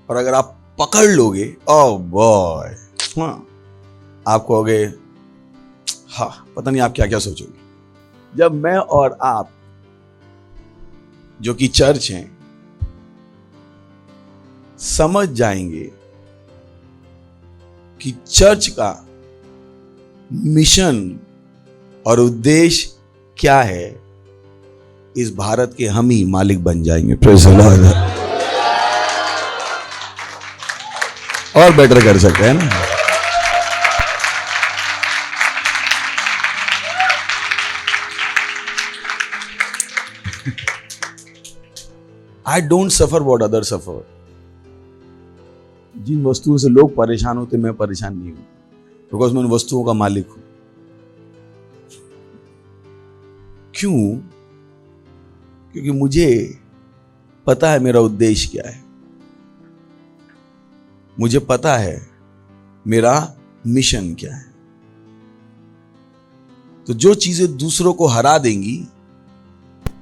और अगर आप पकड़ लोगे, ओह बॉय, आप कहोगे हाँ, पता नहीं आप क्या क्या सोचोगे। जब मैं और आप जो कि चर्च हैं, समझ जाएंगे कि चर्च का मिशन और उद्देश्य क्या है, इस भारत के हम ही मालिक बन जाएंगे। Praise the Lord. और बेटर कर सकते हैं ना। I don't suffer what other suffer. जिन वस्तुओं से लोग परेशान होते, मैं परेशान नहीं हूं, बिकॉज मैं उन वस्तुओं का मालिक हूं। क्यों? क्योंकि मुझे पता है मेरा उद्देश्य क्या है, मुझे पता है मेरा मिशन क्या है। तो जो चीजें दूसरों को हरा देंगी,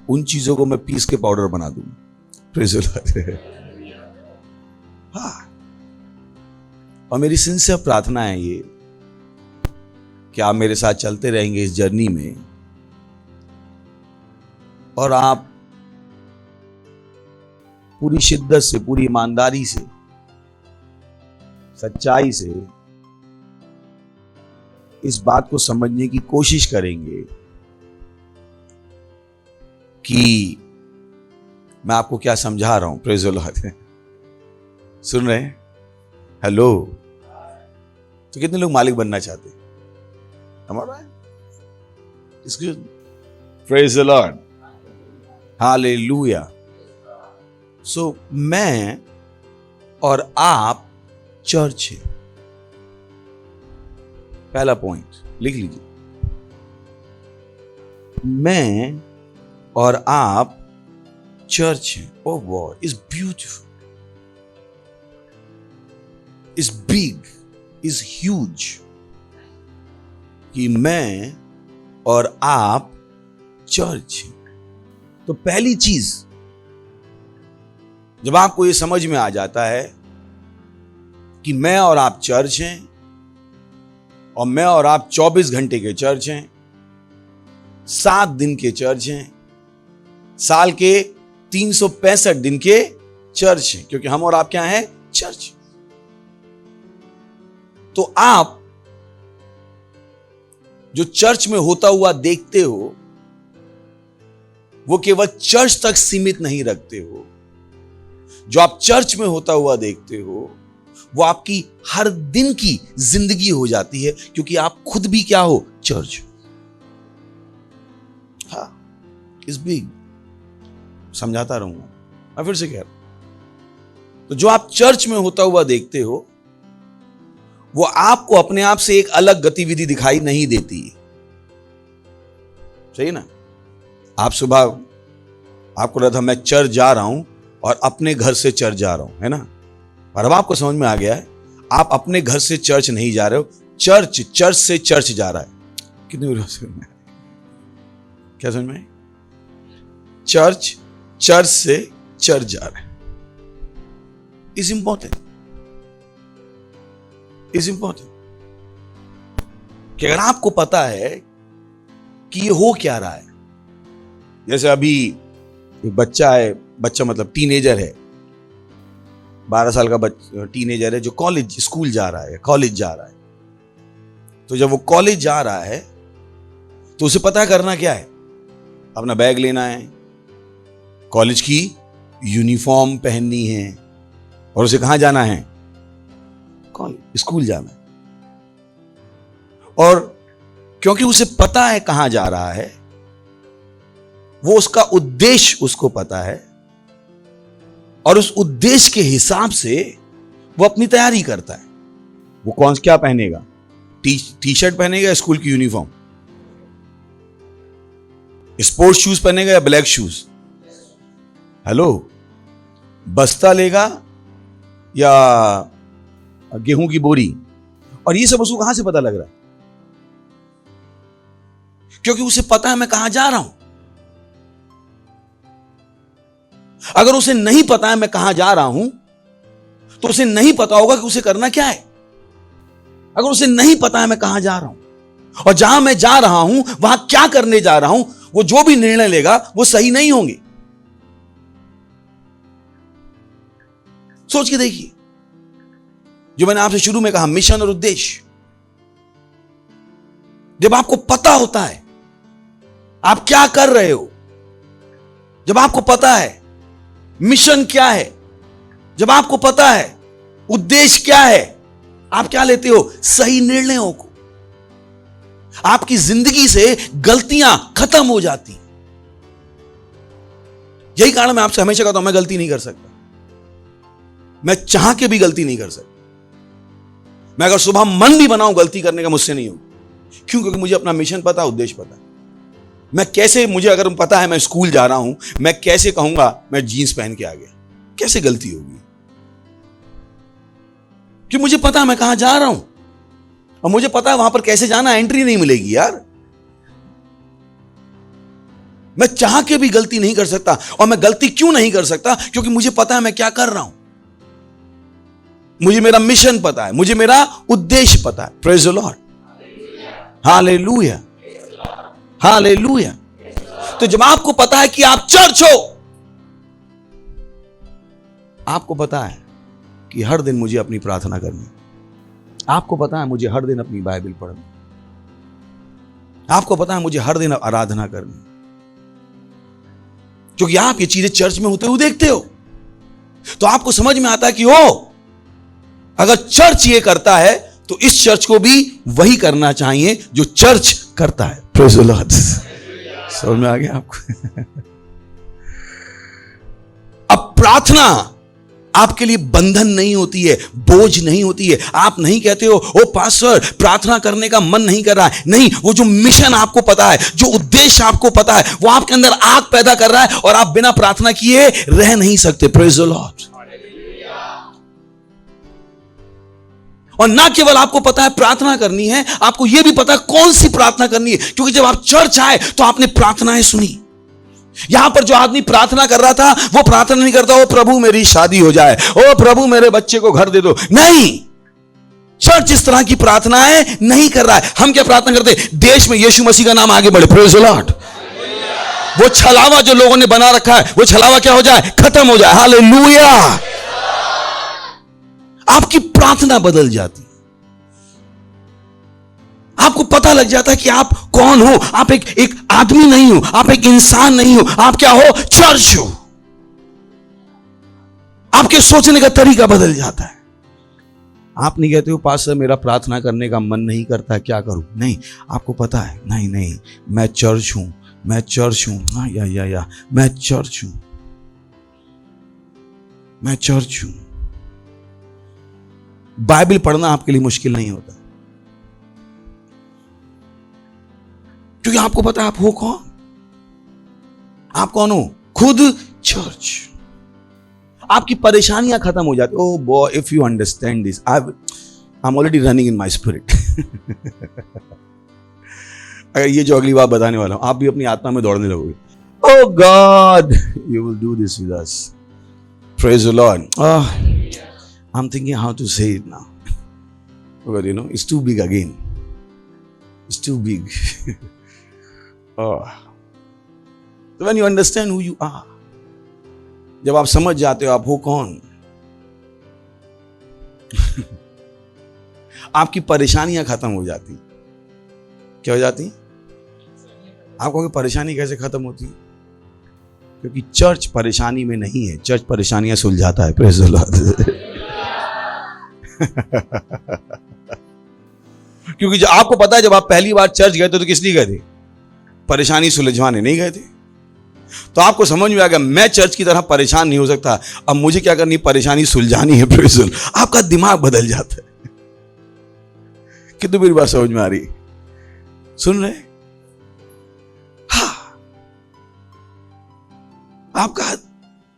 उन चीजों को मैं पीस के पाउडर बना दूंगा। Praise the Lord. हाँ, और मेरी सिंसियर प्रार्थना है ये कि आप मेरे साथ चलते रहेंगे इस जर्नी में, और आप पूरी शिद्दत से, पूरी ईमानदारी से, सच्चाई से इस बात को समझने की कोशिश करेंगे कि मैं आपको क्या समझा रहा हूं। Praise the Lord. सुन रहे हैं? हेलो। तो कितने लोग मालिक बनना चाहते हैं? हमारा इसके प्रेज़ द लॉर्ड। हालेलुया। सो मैं और आप चर्च है। पहला पॉइंट लिख लीजिए, मैं और आप चर्च है। Oh God, is beautiful, is big, is huge, कि मैं और आप चर्च है। तो पहली चीज, जब आपको यह समझ में आ जाता है कि मैं और आप चर्च हैं, और मैं और आप 24 घंटे के चर्च हैं, 7 दिन के चर्च हैं, साल के 365 दिन के चर्च हैं, क्योंकि हम और आप क्या हैं? चर्च। तो आप जो चर्च में होता हुआ देखते हो, वो केवल चर्च तक सीमित नहीं रखते हो। जो आप चर्च में होता हुआ देखते हो, वो आपकी हर दिन की जिंदगी हो जाती है, क्योंकि आप खुद भी क्या हो? चर्च। हाँ, इस बिग, समझाता रहूंगा, मैं फिर से कह रहा हूं। तो जो आप चर्च में होता हुआ देखते हो, वो आपको अपने आप से एक अलग गतिविधि दिखाई नहीं देती। सही ना? आप सुबह आपको लगा था मैं चर्च जा रहा हूं, और अपने घर से चर्च जा रहा हूं, है ना? और अब आपको समझ में आ गया है, आप अपने घर से चर्च नहीं जा रहे हो, चर्च से चर्च जा रहा है। कितनी समझ में? क्या समझ में? चर्च से चर्च जा रहा है। इज इंपॉर्टेंट, इज इंपॉर्टेंट कि अगर आपको पता है कि ये हो क्या रहा है। जैसे अभी एक बच्चा है, बच्चा मतलब टीनेजर है, 12 साल का टीनेजर है, जो कॉलेज स्कूल जा रहा है, कॉलेज जा रहा है। तो जब वो कॉलेज जा रहा है, तो उसे पता करना क्या है? अपना बैग लेना है, कॉलेज की यूनिफॉर्म पहननी है, और उसे कहां जाना है? कॉलेज, स्कूल जाना है। और क्योंकि उसे पता है कहां जा रहा है, वो उसका उद्देश्य उसको पता है, और उस उद्देश्य के हिसाब से वो अपनी तैयारी करता है। वो कौन क्या पहनेगा? टी शर्ट पहनेगा या स्कूल की यूनिफॉर्म? स्पोर्ट्स शूज पहनेगा या ब्लैक शूज? हेलो, बस्ता लेगा या गेहूं की बोरी? और ये सब उसको कहां से पता लग रहा है? क्योंकि उसे पता है मैं कहां जा रहा हूं। अगर उसे नहीं पता है मैं कहां जा रहा हूं, तो उसे नहीं पता होगा कि उसे करना क्या है। अगर उसे नहीं पता है मैं कहां जा रहा हूं और जहां मैं जा रहा हूं वहां क्या करने जा रहा हूं, वो जो भी निर्णय लेगा वो सही नहीं होंगे। सोच के देखिए, जो मैंने आपसे शुरू में कहा, मिशन और उद्देश्य। जब आपको पता होता है आप क्या कर रहे हो, जब आपको पता है मिशन क्या है, जब आपको पता है उद्देश्य क्या है, आप क्या लेते हो? सही निर्णयों को। आपकी जिंदगी से गलतियां खत्म हो जाती। यही कारण मैं आपसे हमेशा कहता हूं, मैं गलती नहीं कर सकता, मैं चाह के भी गलती नहीं कर सकता। मैं अगर सुबह मन भी बनाऊं गलती करने का, मुझसे नहीं होगी। क्यों? क्योंकि मुझे अपना मिशन पता, उद्देश्य पता। मैं कैसे, मुझे अगर पता है मैं स्कूल जा रहा हूं, मैं कैसे कहूंगा मैं जीन्स पहन के आ गया? कैसे गलती होगी? कि मुझे पता है मैं कहां जा रहा हूं और मुझे पता है वहां पर कैसे जाना, एंट्री नहीं मिलेगी यार। मैं चाह के भी गलती नहीं कर सकता। और मैं गलती क्यों नहीं कर सकता? क्योंकि मुझे पता है मैं क्या कर रहा हूं, मुझे मेरा मिशन पता है, मुझे मेरा उद्देश्य पता है। Praise the Lord, hallelujah, hallelujah. तो जब आपको पता है कि आप चर्च हो, आपको पता है कि हर दिन मुझे अपनी प्रार्थना करनी, आपको पता है मुझे हर दिन अपनी बाइबल पढ़नी, आपको पता है मुझे हर दिन आराधना करनी, क्योंकि आप ये चीजें चर्च में होते हुए देखते हो। तो आपको समझ में आता है कि अगर चर्च ये करता है तो इस चर्च को भी वही करना चाहिए जो चर्च करता है। Praise the Lord. समझ में आ गया आपको? अब प्रार्थना आपके लिए बंधन नहीं होती है, बोझ नहीं होती है। आप नहीं कहते हो ओ पास्टर प्रार्थना करने का मन नहीं कर रहा है। नहीं, वो जो मिशन आपको पता है, जो उद्देश्य आपको पता है, वो आपके अंदर आग पैदा कर रहा है और आप बिना प्रार्थना किए रह नहीं सकते। Praise the Lord. और ना केवल आपको पता है प्रार्थना करनी है, आपको यह भी पता है कौन सी प्रार्थना करनी है। क्योंकि जब आप चर्च आए तो आपने प्रार्थनाएं सुनी। यहां पर जो आदमी प्रार्थना कर रहा था वो प्रार्थना नहीं करता ओ प्रभु मेरी शादी हो जाए, ओ प्रभु मेरे बच्चे को घर दे दो। नहीं, चर्च इस तरह की प्रार्थनाएं नहीं कर रहा है। हम क्या प्रार्थना करते? देश में यीशु मसीह का नाम आगे बढ़े। Praise the Lord. वो छलावा जो लोगों ने बना रखा है, वो छलावा क्या हो जाए? खत्म हो जाए। हालेलुया। आपकी प्रार्थना बदल जाती, आपको पता लग जाता है कि आप कौन हो। आप एक आदमी नहीं हो, आप एक इंसान नहीं हो, आप क्या हो? चर्च हो। आपके सोचने का तरीका बदल जाता है। आप नहीं कहते हो पास्टर मेरा प्रार्थना करने का मन नहीं करता, क्या करूं? नहीं, आपको पता है नहीं नहीं मैं चर्च हूं, मैं चर्च हूं। हाँ, या मैं चर्च हूं, मैं चर्च हूं। बाइबल पढ़ना आपके लिए मुश्किल नहीं होता, क्योंकि आपको पता है आप हो कौन। आप कौन हो? खुद चर्च। आपकी परेशानियां खत्म हो जाती। Oh boy, if you understand this, I am already running in my spirit. अगर ये जो अगली बात बताने वाला हूं, आप भी अपनी आत्मा में दौड़ने लगोगे। O God, you will do this with us. Praise the Lord. I'm thinking how to say it now. But it's too big again. It's too big. So when you understand who you are, जब आप समझ जाते हो आप हो कौन, आपकी परेशानियां खत्म हो जाती। क्या हो जाती? आप कहोगे परेशानी कैसे खत्म होती? क्योंकि चर्च परेशानी में नहीं है, चर्च परेशानियां सुलझाता है। Praise the Lord. क्योंकि जब आपको पता है जब आप पहली बार चर्च गए थे तो किस लिए गए थे? परेशानी सुलझवाने नहीं गए थे। तो आपको समझ में आ गया मैं चर्च की तरह परेशान नहीं हो सकता, अब मुझे क्या करनी? परेशानी सुलझानी है। Praise the Lord. आपका दिमाग बदल जाता है। कितनी मेरी बात समझ में आ रही? सुन रहे? हाँ,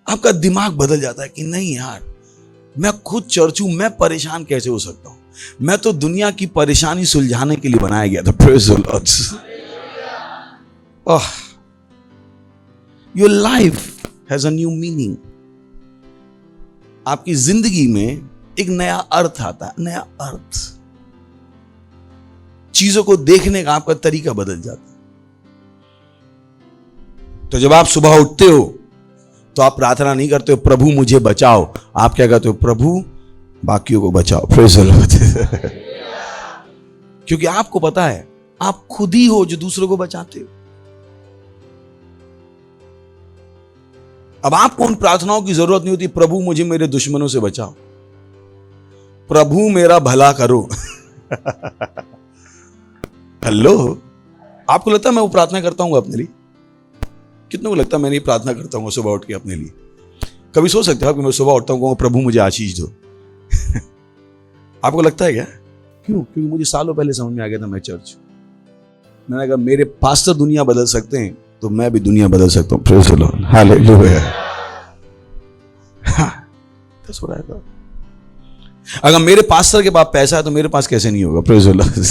आपका दिमाग बदल जाता है कि नहीं यार, मैं खुद चर्च हूं, मैं परेशान कैसे हो सकता हूं? मैं तो दुनिया की परेशानी सुलझाने के लिए बनाया गया था। Praise the Lord. Your life has a new meaning. आपकी जिंदगी में एक नया अर्थ आता है, नया अर्थ। चीजों को देखने का आपका तरीका बदल जाता है। तो जब आप सुबह उठते हो तो आप प्रार्थना नहीं करते हो प्रभु मुझे बचाओ, आप क्या कहते हो? प्रभु बाकियों को बचाओ। Praise the Lord. क्योंकि आपको पता है आप खुद ही हो जो दूसरों को बचाते हो। अब आपको उन प्रार्थनाओं की जरूरत नहीं होती प्रभु मुझे मेरे दुश्मनों से बचाओ, प्रभु मेरा भला करो। हेलो, आपको लगता है मैं वो प्रार्थना करता हूं अपने लिए? कितनों को लगता है मैं नहीं प्रार्थना करता हूं सुबह उठ के अपने लिए? कभी सोच सकते हो कि मैं सुबह उठता हूं प्रभु मुझे आशीष दो? आपको लगता है क्या? क्यों? क्योंकि मुझे सालों पहले समझ में आ गया था मैं चर्च, मैंने कहा मेरे पास्टर दुनिया बदल सकते हैं तो मैं भी दुनिया बदल सकता हूं। Praise the Lord, hallelujah. That's what I thought. अगर मेरे पास्टर के पास पैसा है तो मेरे पास कैसे नहीं होगा? Praise the Lord.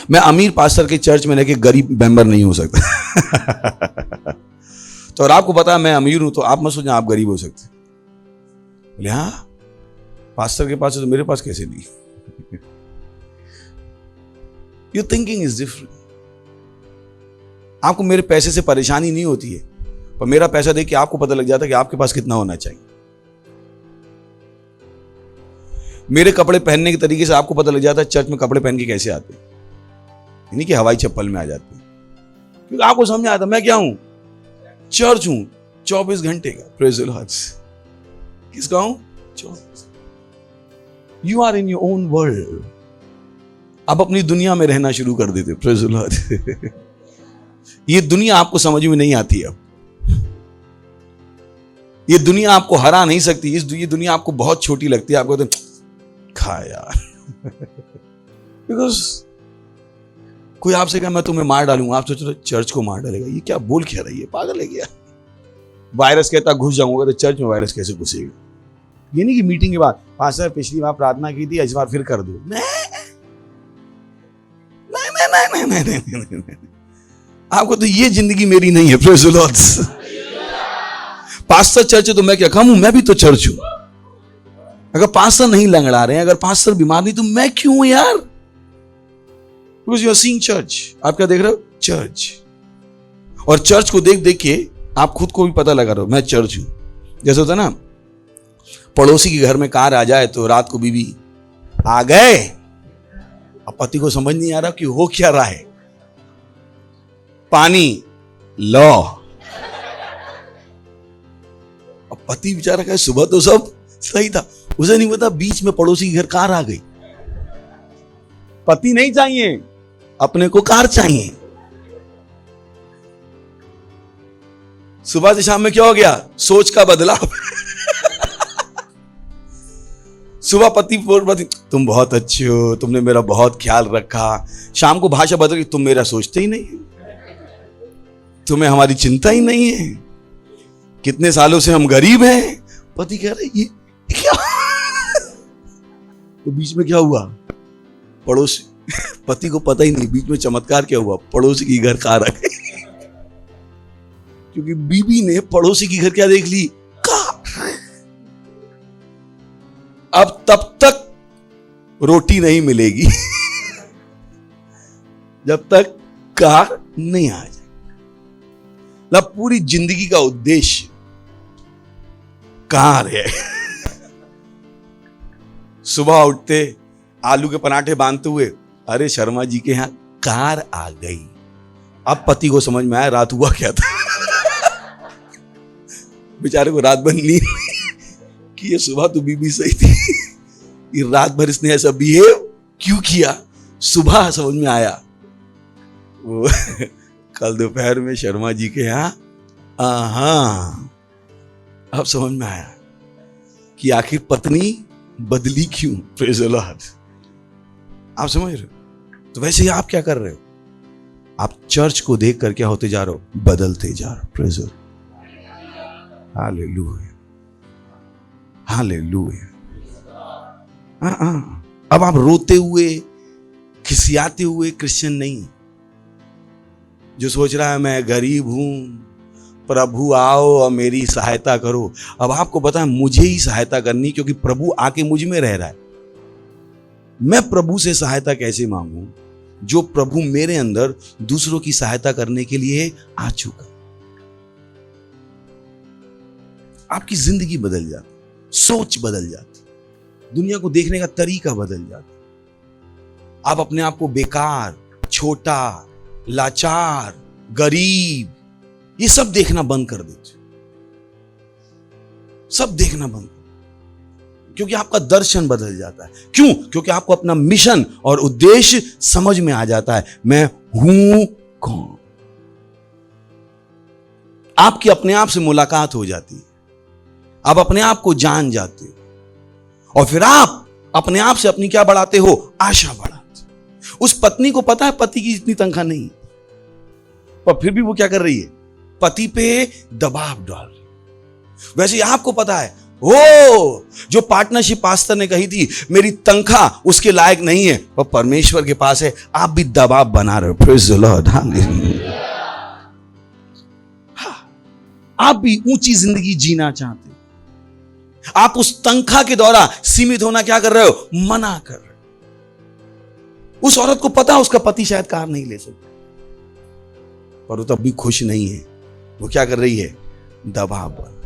मैं अमीर पास्टर के चर्च में रहकर गरीब मेंबर नहीं हो सकता। तो और आपको पता है मैं अमीर हूं तो आप मत सोचना आप गरीब हो सकते। बोले हाँ, पास्टर के पास है तो मेरे पास कैसे नहीं? Your thinking is different. आपको मेरे पैसे से परेशानी नहीं होती है, पर मेरा पैसा देख के आपको पता लग जाता है कि आपके पास कितना होना चाहिए। मेरे कपड़े पहनने के तरीके से आपको पता लग जाता है चर्च में कपड़े पहन के कैसे आते हैं, यानी कि हवाई चप्पल में आ जाते हैं। क्योंकि आपको समझ में आता मैं क्या हूं? चर्च हूं 24 घंटे का। Praise the Lord. किसका हूं? 24। You are in your own world. आप अपनी दुनिया में रहना शुरू कर देते। Praise the Lord. ये दुनिया आपको समझ में नहीं आती। अब ये दुनिया आपको हरा नहीं सकती। ये दुनिया आपको बहुत छोटी लगती है। आपको तो खा यार। बिकॉज कोई आपसे कहा मैं तुम्हें मार डालूंगा, आप सोच रहे चर्च को मार डालेगा। ये क्या बोल क्या रही है? पागल है क्या? वायरस कहता घुस जाऊंगा तो चर्च में वायरस कैसे घुसेगा? ये नहीं कि मीटिंग के बाद पास्टर पिछली बार प्रार्थना की थी इस बार फिर कर दो। नहीं। आपको तो ये जिंदगी मेरी नहीं है। Praise the Lord. Pastor church है तो मैं क्या कम हूं? मैं भी तो चर्च हूं। अगर पास्टर नहीं लंगड़ा रहे हैं, अगर पास्टर बीमार नहीं, तो मैं क्यों हूं यार? Because you are seeing church. आप क्या देख रहे हो? चर्च। और चर्च को देख देख के आप खुद को भी पता लगा रहे हो मैं चर्च हूं। जैसे होता ना, पड़ोसी के घर में कार आ जाए तो रात को बीवी आ गए, अब पति को समझ नहीं आ रहा कि हो क्या रहा है। पानी लो। अब पति बेचारा कहे सुबह तो सब सही था, उसे नहीं पता बीच में पड़ोसी के घर कार आ गई। पति नहीं चाहिए, अपने को कार चाहिए। सुबह से शाम में क्या हो गया? सोच का बदलाव। सुबह पति तुम बहुत अच्छे हो, तुमने मेरा बहुत ख्याल रखा। शाम को भाषा बदल गई, तुम मेरा सोचते ही नहीं, तुम्हें हमारी चिंता ही नहीं है। कितने सालों से हम गरीब हैं। पति कह रहे ये क्या? तो बीच में क्या हुआ? पड़ोसी, पति को पता ही नहीं बीच में चमत्कार क्या हुआ। पड़ोसी की घर कार आ गई। क्योंकि बीबी ने पड़ोसी की घर क्या देख ली? कार। अब तब तक रोटी नहीं मिलेगी जब तक कार नहीं आ जाए। मतलब पूरी जिंदगी का उद्देश्य कार है। सुबह उठते आलू के पराठे बांधते हुए, अरे शर्मा जी के यहां कार आ गई। अब पति को समझ में आया रात हुआ क्या था। बेचारे को रात भर नींद कि ये सुबह तो बीबी सही थी, ये रात भर इसने ऐसा बिहेव क्यों किया। सुबह समझ में आया वो कल दोपहर में शर्मा जी के यहाँ अब समझ में आया कि आखिर पत्नी बदली क्यों। Praise the Lord. आप समझ रहे हो? तो वैसे ही आप क्या कर रहे हो? आप चर्च को देख कर क्या होते जा रहे हो? बदलते जा रहे हो। Praise the Lord. Hallelujah, hallelujah. अब आप रोते हुए खिसियाते हुए क्रिश्चियन नहीं, जो सोच रहा है मैं गरीब हूं, प्रभु आओ और मेरी सहायता करो। अब आपको पता है मुझे ही सहायता करनी, क्योंकि प्रभु आके मुझ में रह रहा है। मैं प्रभु से सहायता कैसे मांगूं जो प्रभु मेरे अंदर दूसरों की सहायता करने के लिए आ चुका। आपकी जिंदगी बदल जाती, सोच बदल जाती, दुनिया को देखने का तरीका बदल जाता। आप अपने आप को बेकार, छोटा, लाचार, गरीब, ये सब देखना बंद कर देते, सब देखना बंद, क्योंकि आपका दर्शन बदल जाता है। क्यों? क्योंकि आपको अपना मिशन और उद्देश्य समझ में आ जाता है। मैं हूं कौन। आपकी अपने आप से मुलाकात हो जाती है, आप अपने आप को जान जाते हो, और फिर आप अपने आप से अपनी क्या बढ़ाते हो? आशा बढ़ाते। उस पत्नी को पता है पति की इतनी तनख्वाह नहीं, पर फिर भी वो क्या कर रही है? पति पे दबाव डाल रही। वैसे ही आपको पता है, ओ जो पार्टनरशिप पास्टर ने कही थी मेरी तनख्वाह उसके लायक नहीं है, पर परमेश्वर के पास है, आप भी दबाव बना रहे हो। Praise the Lord, hallelujah. आप भी ऊंची जिंदगी जीना चाहते हो, आप उस तनख्वाह के द्वारा सीमित होना क्या कर रहे हो? मना कर रहे हो। उस औरत को पता है उसका पति शायद कार नहीं ले सकता, पर वो तब भी खुश नहीं है। वो क्या कर रही है? दबाव बना।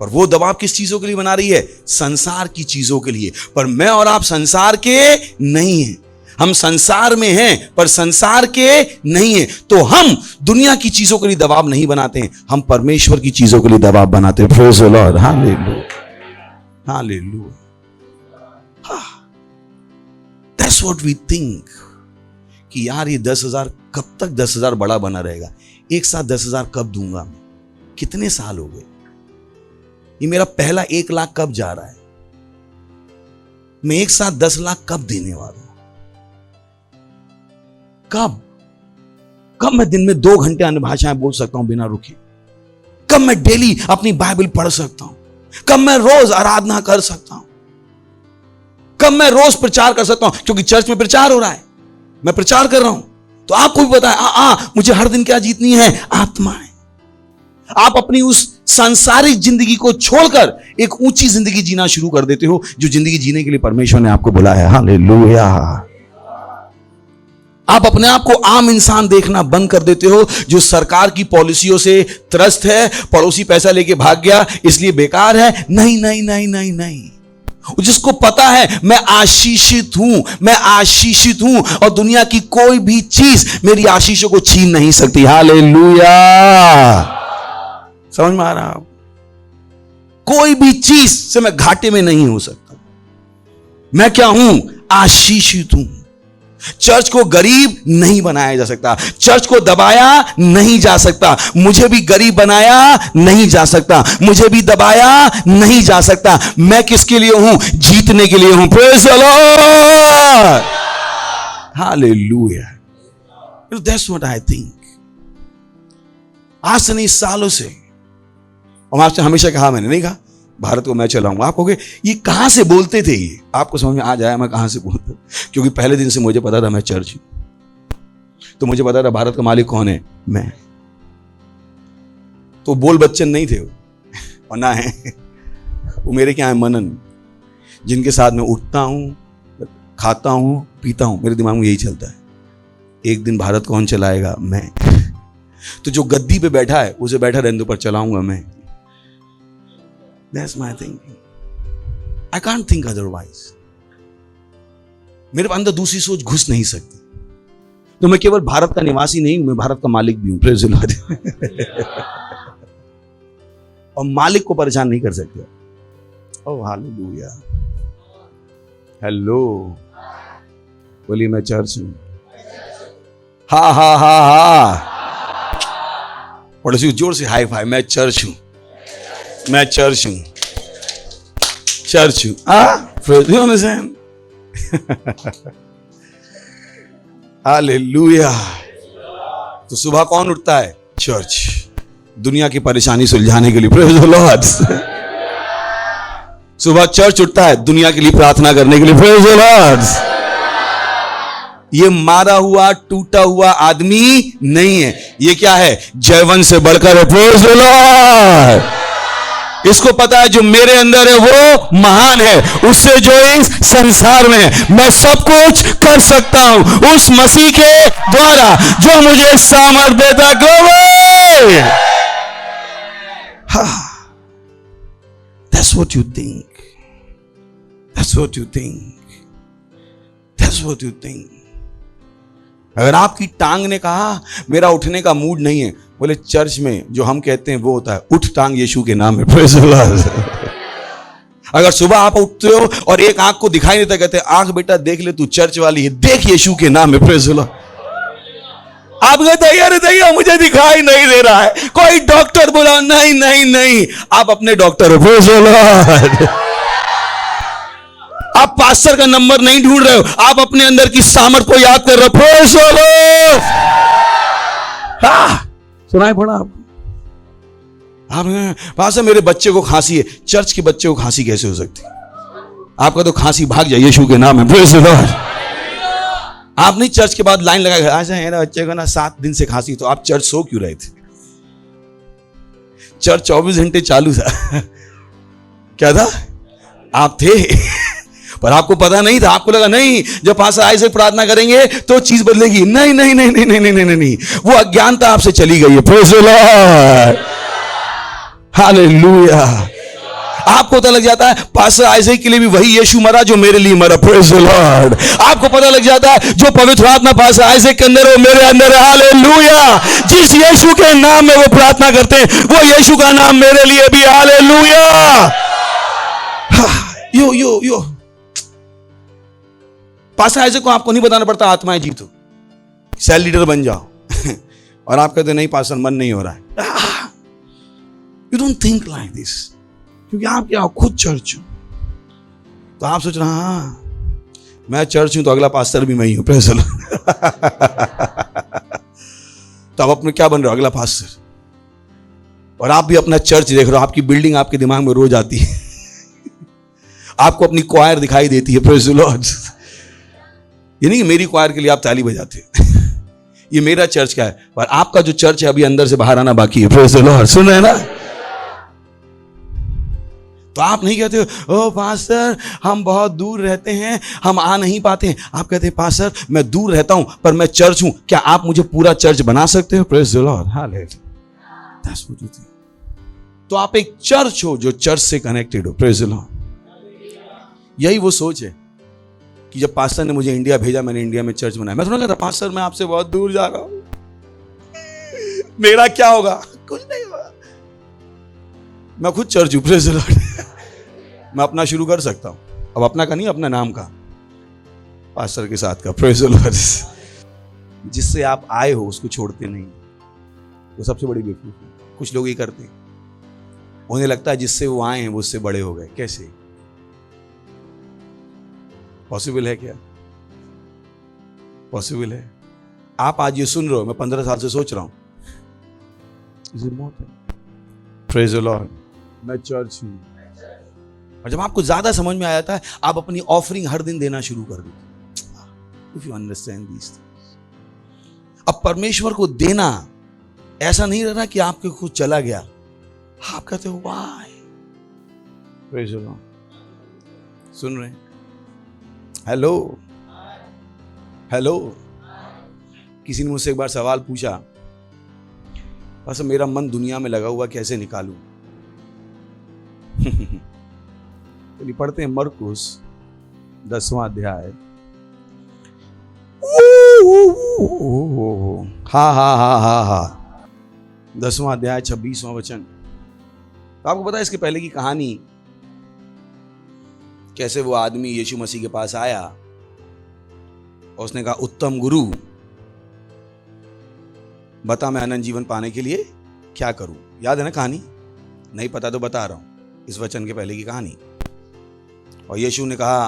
और वो दबाव किस चीजों के लिए बना रही है? संसार की चीजों के लिए। पर मैं और आप संसार के नहीं हैं, हम संसार में हैं पर संसार के नहीं हैं। तो हम दुनिया की चीजों के लिए दबाव नहीं बनाते हैं, हम परमेश्वर की चीजों के लिए दबाव बनाते हैं। Praise the Lord, hallelujah, hallelujah. That's what we think कि यार ये 10,000 कब तक 10,000 बड़ा बना रहेगा, एक साथ 10,000 कब दूंगा मैं? कितने साल हो गए? ये मेरा पहला 1 लाख कब जा रहा है? मैं एक साथ 10 लाख कब देने वाला हूं? कब मैं दिन में 2 घंटे अन्य भाषाएं बोल सकता हूं बिना रुके? कब मैं डेली अपनी बाइबल पढ़ सकता हूं? कब मैं रोज आराधना कर सकता हूं? कब मैं रोज प्रचार कर सकता हूं? क्योंकि चर्च में प्रचार हो रहा है, मैं प्रचार कर रहा हूं। तो आपको भी पता है मुझे हर दिन क्या जीतनी है? आत्माएं। आप अपनी उस सांसारिक जिंदगी को छोड़कर एक ऊंची जिंदगी जीना शुरू कर देते हो, जो जिंदगी जीने के लिए परमेश्वर ने आपको बुलाया है। हालेलुया। आप अपने आप को आम इंसान देखना बंद कर देते हो, जो सरकार की पॉलिसियों से त्रस्त है, पड़ोसी पैसा लेके भाग गया इसलिए बेकार है। नहीं नहीं नहीं नहीं नहीं, जिसको पता है मैं आशीषित हूं, मैं आशीषित हूं, और दुनिया की कोई भी चीज मेरी आशीषों को छीन नहीं सकती। हालेलुया। समझ में आ रहा? कोई भी चीज से मैं घाटे में नहीं हो सकता। मैं क्या हूं? आशीषित हूं। चर्च को गरीब नहीं बनाया जा सकता, चर्च को दबाया नहीं जा सकता, मुझे भी गरीब बनाया नहीं जा सकता, मुझे भी दबाया नहीं जा सकता। मैं किसके लिए हूं? जीतने के लिए हूं। Praise the Lord, hallelujah. That's what I think. आज से नहीं, सालों से, और आपसे हमेशा कहा, मैंने नहीं कहा भारत को मैं चलाऊंगा। आप कहोगे ये कहां से बोलते थे? ये आपको समझ में आ जाए मैं कहां से बोलता, क्योंकि पहले दिन से मुझे पता था मैं चर्च हूं, तो मुझे पता था भारत का मालिक कौन है? मैं। तो बोल बच्चन नहीं थे वो, और ना है वो मेरे क्या है? मनन, जिनके साथ मैं उठता हूं, खाता हूं, पीता हूं, मेरे दिमाग में यही चलता है, एक दिन भारत कौन चलाएगा? मैं। तो जो गद्दी पे बैठा है उसे बैठा रहने दो, पर चलाऊंगा मैं। That's my thinking. I can't think otherwise. मेरे अंदर दूसरी सोच घुस नहीं सकती। तो मैं केवल भारत का निवासी नहीं हूं, मैं भारत का मालिक भी हूं। Praise the Lord. और मालिक को परेशान नहीं कर सकते। Oh hallelujah. हेलो, बोलिए मैं चर्च हूं। हा हा हा हा, पड़ोसी जोर से हाई फाई। मैं चर्च हूं, मैं चर्च हूं, चर्च हूं। हालेलुया। तो सुबह कौन उठता है? चर्च, दुनिया की परेशानी सुलझाने के लिए। Praise the Lord. सुबह चर्च उठता है दुनिया के लिए प्रार्थना करने के लिए। Praise the Lord. ये मारा हुआ टूटा हुआ आदमी नहीं है, ये क्या है? जयवंत से बढ़कर है। Praise the Lord. इसको पता है जो मेरे अंदर है वो महान है, उससे जो इस संसार में है। मैं सब कुछ कर सकता हूं उस मसीह के द्वारा जो मुझे सामर्थ देता। Glory. That's what you think. That's what you think. That's what you think. अगर आपकी टांग ने कहा मेरा उठने का मूड नहीं है, बोले चर्च में जो हम कहते हैं वो होता है उठ टांग यीशु के नाम में। Praise the Lord. अगर सुबह आप उठते हो और एक आंख को दिखाई नहीं देता, कहते आंख बेटा देख ले तू चर्च वाली है, देख यीशु के नाम में। Praise the Lord. आप कहते यार दैया मुझे दिखाई नहीं दे रहा है, कोई डॉक्टर बोला नहीं नहीं नहीं, आप अपने डॉक्टर हो। Praise the Lord. आप पास्टर का नंबर नहीं ढूंढ रहे हो, आप अपने अंदर की सामर्थ को याद कर रहे हो। Praise the Lord. सुनाई पड़ा आप पास्टर मेरे बच्चे को खांसी है, चर्च के बच्चे को खांसी कैसे हो सकती? आपका तो खांसी भाग जाए यीशु के नाम में। Praise the Lord. आप नहीं चर्च के बाद लाइन लगा के आज मेरे बच्चे को ना 7 दिन से खांसी, तो आप चर्च सो क्यों रहे थे? चर्च 24 घंटे चालू था। क्या था? आप थे पर आपको पता नहीं था। आपको लगा नहीं जब पास्टर आए से प्रार्थना करेंगे तो चीज बदलेगी। नहीं नहीं नहीं नहीं नहीं नहीं नहीं, नहीं। वो अज्ञानता आपसे चली गई है। Praise the Lord, hallelujah. आपको पता लग जाता है पास्टर आइज़ैक के लिए भी वही यीशु मरा जो मेरे लिए मरा। Praise the Lord. आपको पता लग जाता है जो पवित्र आत्मा पास्टर आइज़ैक के अंदर है वो मेरे अंदर है। हालेलुया। जिस यीशु के नाम में वो प्रार्थना करते हैं वो यीशु का नाम मेरे लिए भी। हालेलुया। यो पास्टर आइज़ैक को आपको नहीं बताना पड़ता आत्माएं जीतो, सेल लीडर बन जाओ। और आप कहते नहीं पास्टर मन नहीं हो रहा है। You don't think like this, क्योंकि आप क्या हो खुद चर्च हो। तो आप सोच रहे हाँ मैं चर्च हूं तो अगला पास्टर भी मैं ही हूं। Praise the Lord. तो आप अपने क्या बन रहे हो? अगला पास्टर। और आप भी अपना चर्च देख रहे हो, आपकी बिल्डिंग आपके दिमाग में रोज आती है। आपको अपनी क्वायर दिखाई देती है। Praise the Lord. ये नहीं मेरी क्वायर के लिए आप ताली बजाते हैं। ये मेरा चर्च क्या है, पर आपका जो चर्च है अभी अंदर से बाहर आना बाकी है। Praise the Lord. सुन रहे हैं ना? तो आप नहीं कहते हो ओ पास्टर हम बहुत दूर रहते हैं हम आ नहीं पाते हैं। आप कहते हैं पास्टर मैं दूर रहता हूं पर मैं चर्च हूं, क्या आप मुझे पूरा चर्च बना सकते हो? Praise the Lord. Hallelujah. That's what you think. तो आप एक चर्च हो जो चर्च से कनेक्टेड हो। Praise the Lord. यही वो सोच है कि जब पास्टर ने मुझे इंडिया भेजा मैंने इंडिया में चर्च बनाया। मैं थोड़ा कहता पास्टर मैं आपसे बहुत दूर जा रहा हूं, मेरा क्या होगा? कुछ नहीं होगा, मैं खुद चर्च हूं। Praise the Lord. मैं अपना शुरू कर सकता हूं, अब अपना का नहीं अपना नाम का, पास्टर के साथ का। Praise the Lord. जिससे आप आए हो उसको छोड़ते नहीं, वो सबसे बड़ी बेवकूफी है। कुछ लोग ये करते हैं, उन्हें लगता है जिससे वो आए हैं वो उससे बड़े हो गए। कैसे पॉसिबल है? क्या पॉसिबल है? आप आज ये सुन रहे हो, मैं 15 साल से सोच रहा हूं। Praise the Lord. मैं चर्च हूं। और जब आपको ज्यादा समझ में आ जाता है आप अपनी ऑफरिंग हर दिन देना शुरू कर देते। If you understand these things. अब परमेश्वर को देना ऐसा नहीं रह रहा कि आपके खुद चला गया। आप कहते हो व्हाई। Praise the Lord. सुन रहे हैं? Hello hello. किसी ने मुझसे एक बार सवाल पूछा बस मेरा मन दुनिया में लगा हुआ कैसे निकालूं। तो पढ़ते हैं मरकुस 10वां अध्याय। हा 10वां अध्याय 26वां वचन। तो आपको पता है इसके पहले की कहानी कैसे वो आदमी यीशु मसीह के पास आया और उसने कहा उत्तम गुरु बता मैं अनंत जीवन पाने के लिए क्या करूं। याद है ना कहानी? नहीं पता तो बता रहा हूं, इस वचन के पहले की कहानी। और यीशु ने कहा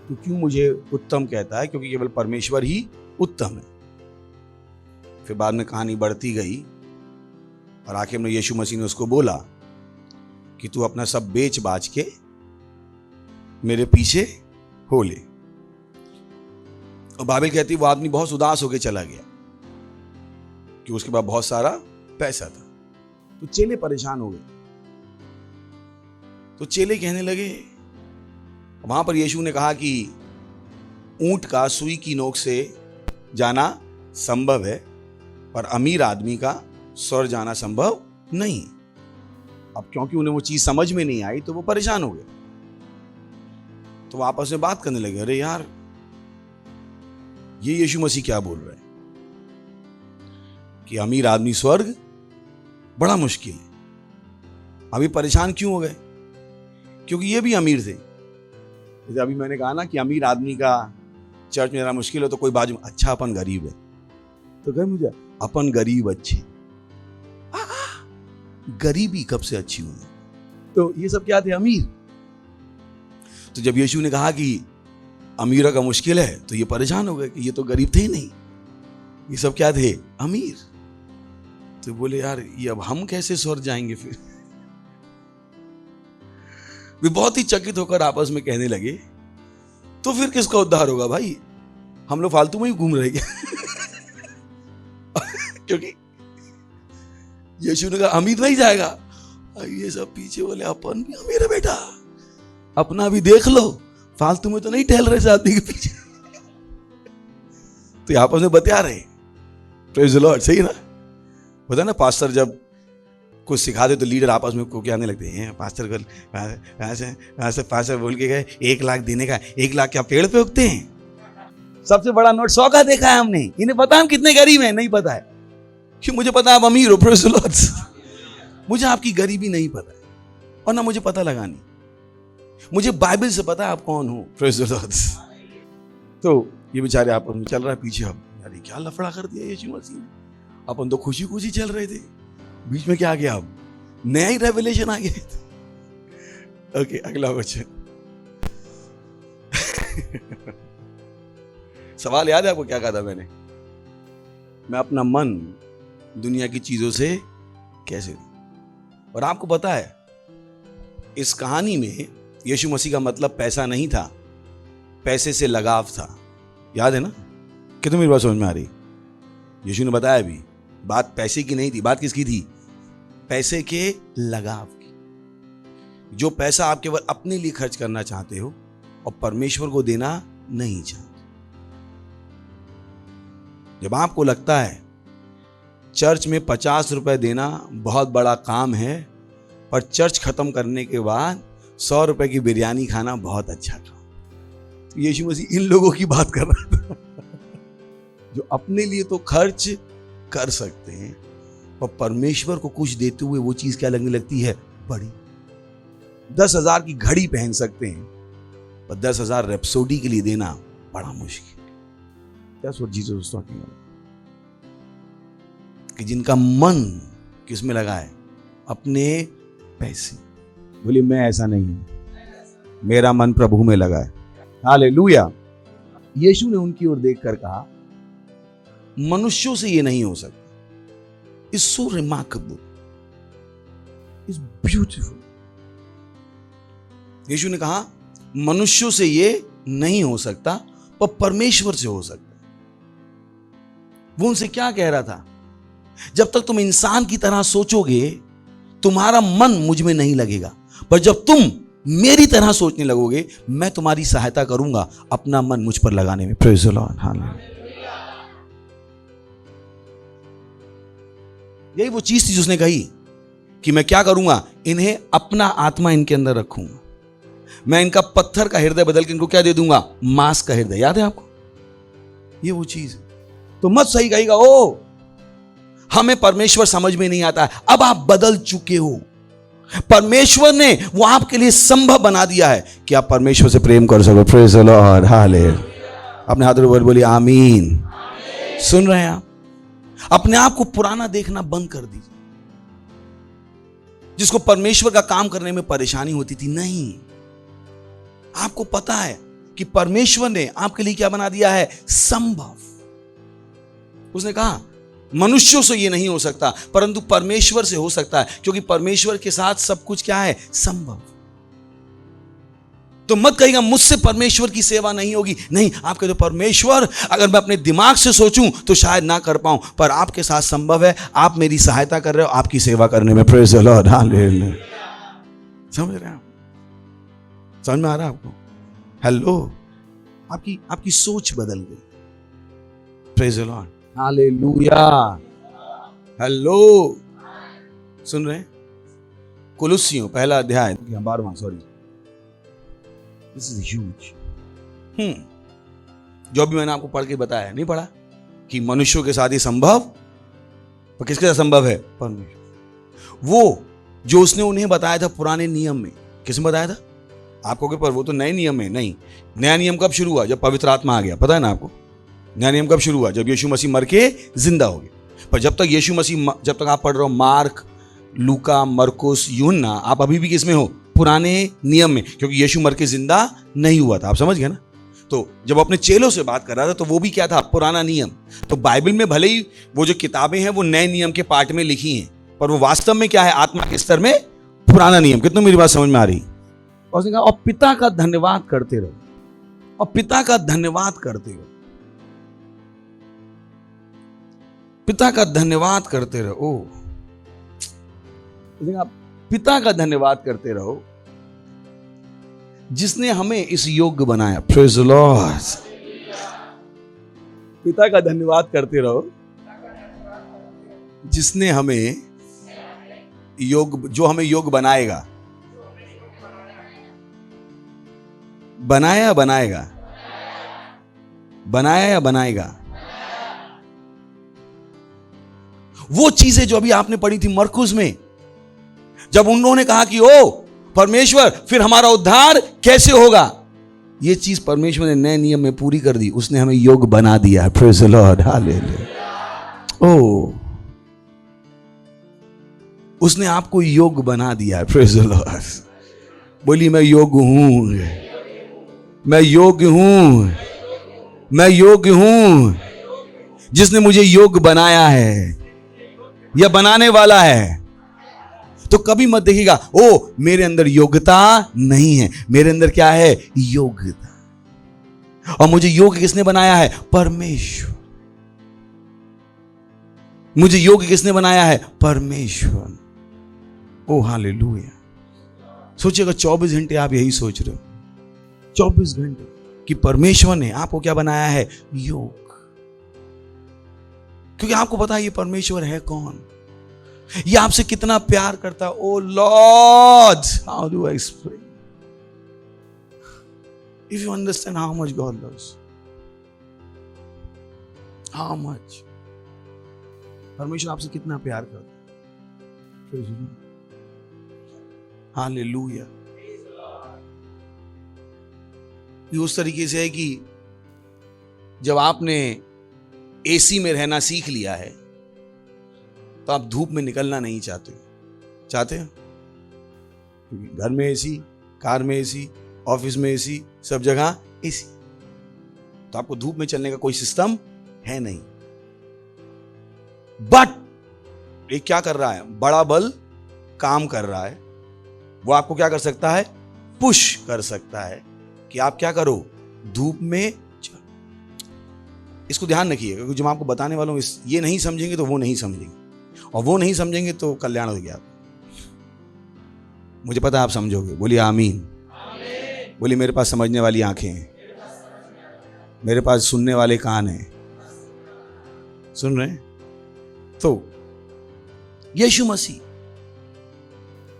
तू क्यों मुझे उत्तम कहता है, क्योंकि केवल परमेश्वर ही उत्तम है। फिर बाद में कहानी बढ़ती गई और आखिर में यीशु मसीह ने उसको बोला कि तू अपना सब बेच बाच के मेरे पीछे हो ले। और बाइबल कहती वो आदमी बहुत उदास होकर चला गया कि उसके पास बहुत सारा पैसा था। तो चेले परेशान हो गए। तो चेले कहने लगे, वहां पर यीशु ने कहा कि ऊंट का सुई की नोक से जाना संभव है पर अमीर आदमी का स्वर्ग जाना संभव नहीं। अब क्योंकि उन्हें वो चीज समझ में नहीं आई तो वो परेशान हो गए। तो वो आपस में बात करने लगे, अरे यार ये यीशु मसीह क्या बोल रहे हैं कि अमीर आदमी स्वर्ग बड़ा मुश्किल है। अभी परेशान क्यों हो गए? क्योंकि ये भी अमीर थे। जैसे अभी मैंने कहा ना कि अमीर आदमी का चर्च में जरा मुश्किल हो तो कोई बाजू में, अच्छा अपन गरीब है, तो कहे मुझे अपन गरीब अच्छे। गरीबी कब से अच्छी हुई? तो ये सब क्या थे? अमीर। तो जब यीशु ने कहा कि अमीरों का मुश्किल है तो ये परेशान हो गए कि ये तो गरीब थे ही नहीं, ये सब क्या थे? अमीर। तो बोले यार ये अब हम कैसे स्वर्ग जाएंगे फिर? वे बहुत ही चकित होकर आपस में कहने लगे, तो फिर किसका उद्धार होगा भाई? हम लोग फालतू में ही घूम रहे हैं। क्योंकि यीशु ने कहा अमीर नहीं जाएगा, ये सब पीछे बोले अपन भी अमीर है बेटा, अपना भी देख लो, फालतू में तो नहीं टहल रहे आदमी के पीछे। तो आपस में बता रहे, प्रेज द लॉर्ड। सही ना? पता ना पास्टर जब कुछ सिखा दे तो लीडर आपस में को क्या आने लगते हैं, पास्टर कल ऐसे पास्टर बोल के गए 1 लाख देने का, 1 लाख क्या पेड़ पे उगते हैं? सबसे बड़ा नोट 100 का देखा है हमने। इन्हें पता हम कितने गरीब हैं? नहीं पता है। क्यों? मुझे पता है आप अमीर हो, प्रेज द लॉर्ड। मुझे आपकी गरीबी नहीं पता है और ना मुझे पता लगानी। मुझे बाइबल से पता है आप कौन हो, प्रेज द लॉर्ड। तो ये बेचारे आपस में चल रहा है पीछे, अब यार क्या लफड़ा कर दिया यीशु मसीह ने। अपन तो खुशी खुशी चल रहे थे, बीच में क्या आ गया? अब नया ही रेवलेशन आ गया। ओके, अगला क्वेश्चन। सवाल याद है आपको क्या कहा था मैंने? मैं अपना मन दुनिया की चीजों से कैसे दूं? और आपको पता है इस कहानी में यीशु मसीह का मतलब पैसा नहीं था, पैसे से लगाव था। याद है ना? कितनी मेरी बात समझ में आ रही? यीशु ने बताया भी, बात पैसे की नहीं थी, बात किसकी थी? पैसे के लगाव की। जो पैसा आप केवल अपने लिए खर्च करना चाहते हो और परमेश्वर को देना नहीं चाहते। जब आपको लगता है चर्च में 50 रुपए देना बहुत बड़ा काम है, पर चर्च खत्म करने के बाद 100 रुपए की बिरयानी खाना बहुत अच्छा काम, तो यीशु मसीह इन लोगों की बात कर रहा था जो अपने लिए तो खर्च कर सकते हैं और परमेश्वर को कुछ देते हुए वो चीज क्या लगने लगती है? बड़ी। 10,000 की घड़ी पहन सकते हैं पर 10,000 रेप्सोडी के लिए देना बड़ा मुश्किल। That's what Jesus was talking about. कि जिनका मन किसमें लगा है? अपने पैसे। बोलिए मैं ऐसा नहीं हूं, मेरा मन प्रभु में लगा है। हालेलुया। यीशु ने उनकी ओर देखकर कहा, मनुष्यों से ये नहीं हो सकता। It's so remarkable. It's beautiful. यीशु ने कहा मनुष्यों से ये नहीं हो सकता पर परमेश्वर से हो सकता है। वो उनसे क्या कह रहा था? जब तक तुम इंसान की तरह सोचोगे तुम्हारा मन मुझ में नहीं लगेगा, पर जब तुम मेरी तरह सोचने लगोगे मैं तुम्हारी सहायता करूंगा अपना मन मुझ पर लगाने में। Praise the Lord. हालेलुया। यही वो चीज थी जिसने कही कि मैं क्या करूंगा, इन्हें अपना आत्मा इनके अंदर रखूंगा, मैं इनका पत्थर का हृदय बदल के इनको क्या दे दूंगा? मांस का हृदय। याद है आपको? ये वो चीज है। तो मत सही कहेगा ओ हमें परमेश्वर समझ में नहीं आता है। अब आप बदल चुके हो। परमेश्वर ने वो आपके लिए संभव बना दिया है कि आप परमेश्वर से प्रेम कर सको। Praise the Lord. हालेलुया। अपने हाथों पर बोलिए आमीन। सुन रहे हैं आप? अपने आप को पुराना देखना बंद कर दीजिए। जिसको परमेश्वर का काम करने में परेशानी होती थी, नहीं, आपको पता है कि परमेश्वर ने आपके लिए क्या बना दिया है? संभव। उसने कहा मनुष्यों से ये नहीं हो सकता परंतु परमेश्वर से हो सकता है, क्योंकि परमेश्वर के साथ सब कुछ क्या है? संभव। तो मत कहिएगा मुझसे परमेश्वर की सेवा नहीं होगी। नहीं, आप कहते परमेश्वर अगर मैं अपने दिमाग से सोचूं तो शायद ना कर पाऊं, पर आपके साथ संभव है। आप मेरी सहायता कर रहे हो आपकी सेवा करने में। Praise the Lord. हालेलुया। समझ रहे हैं आप? समझ में आ रहा है आपको? हेलो, आपकी सोच बदल गई। Praise the Lord. Hallelujah. Hello, सुन रहे हैं? कुलुस्सियों पहला अध्याय 12वां, सॉरी, दिस इज ह्यूज। जो भी मैंने आपको पढ़ के बताया, नहीं पढ़ा कि मनुष्यों के साथ ही संभव, पर किसके साथ संभव है? परमेश्वर। वो जो उसने उन्हें बताया था पुराने नियम में, किसने बताया था? आपको के पर वो तो नए नियम में नहीं। नया नियम कब शुरू हुआ? जब पवित्र आत्मा आ गया। पता है ना आपको? नया नियम कब शुरू हुआ? जब यीशु मसीह मर के जिंदा हो गए। पर जब तक यीशु मसीह, जब तक आप पढ़ रहे हो मार्क, लूका, मरकुस, यूहन्ना, आप अभी भी किसमें हो? पुराने नियम में, क्योंकि यीशु मर के जिंदा नहीं हुआ था। आप समझ गए ना? तो जब अपने चेलों से बात कर रहा था तो वो भी क्या था? पुराना नियम। तो बाइबल में भले ही वो जो किताबें हैं वो नए नियम के पार्ट में लिखी हैं, पर वो वास्तव में क्या है? आत्मा के स्तर में पुराना नियम। कितनों मेरी बात समझ में आ रही? और उसने कहा, और पिता का धन्यवाद करते रहो, और पिता का धन्यवाद करते रहो, पिता का धन्यवाद करते रहो। पिता का धन्यवाद करते रहो जिसने हमें इस योग्य बनाया। Praise the Lord. पिता का धन्यवाद करते रहो जिसने हमें योग्य, जो हमें योग्य बनाएगा, बनाया बनाएगा, बनाया या बनाएगा। वो चीजें जो अभी आपने पढ़ी थी मरकुस में, जब उन्होंने कहा कि ओ परमेश्वर, फिर हमारा उद्धार कैसे होगा, ये चीज परमेश्वर ने नए नियम में पूरी कर दी। उसने हमें योग्य बना दिया है। Praise the Lord, hallelujah. O, उसने आपको योग्य बना दिया है। Praise the Lord. बोलिए, मैं योग्य हूं, मैं योग्य हूं, मैं योग्य हूं। जिसने मुझे योग्य बनाया है या बनाने वाला है। तो कभी मत देखिएगा ओ मेरे अंदर योग्यता नहीं है। मेरे अंदर क्या है? योग्यता। और मुझे योग्य किसने बनाया है? परमेश्वर। मुझे योग्य किसने बनाया है? परमेश्वर। ओ हालेलुया। सोचिएगा 24 घंटे आप यही सोच रहे हो, 24 घंटे कि परमेश्वर ने आपको क्या बनाया है? योग्य। क्योंकि आपको पता है ये परमेश्वर है कौन, ये आपसे कितना प्यार करता है। O Lord, how do I explain? If you understand how much God loves, how much परमेश्वर आपसे कितना प्यार करता है। हालेलुया। ये उस तरीके से है कि जब आपने एसी में रहना सीख लिया है तो आप धूप में निकलना नहीं चाहते। चाहते हैं? घर में एसी, कार में एसी, ऑफिस में एसी, सब जगह एसी, तो आपको धूप में चलने का कोई सिस्टम है नहीं। बट एक क्या कर रहा है? बड़ा बल काम कर रहा है। वो आपको क्या कर सकता है? पुश कर सकता है कि आप क्या करो? धूप में चलो। इसको ध्यान रखिए, क्योंकि जब आपको बताने वालों ये नहीं समझेंगे तो वो नहीं समझेंगे, और वो नहीं समझेंगे तो कल्याण हो गया। मुझे पता है आप समझोगे। बोलिए आमीन। बोलिए, मेरे पास समझने वाली आंखें हैं, मेरे पास सुनने वाले कान हैं। सुन रहे हैं? तो यीशु मसीह,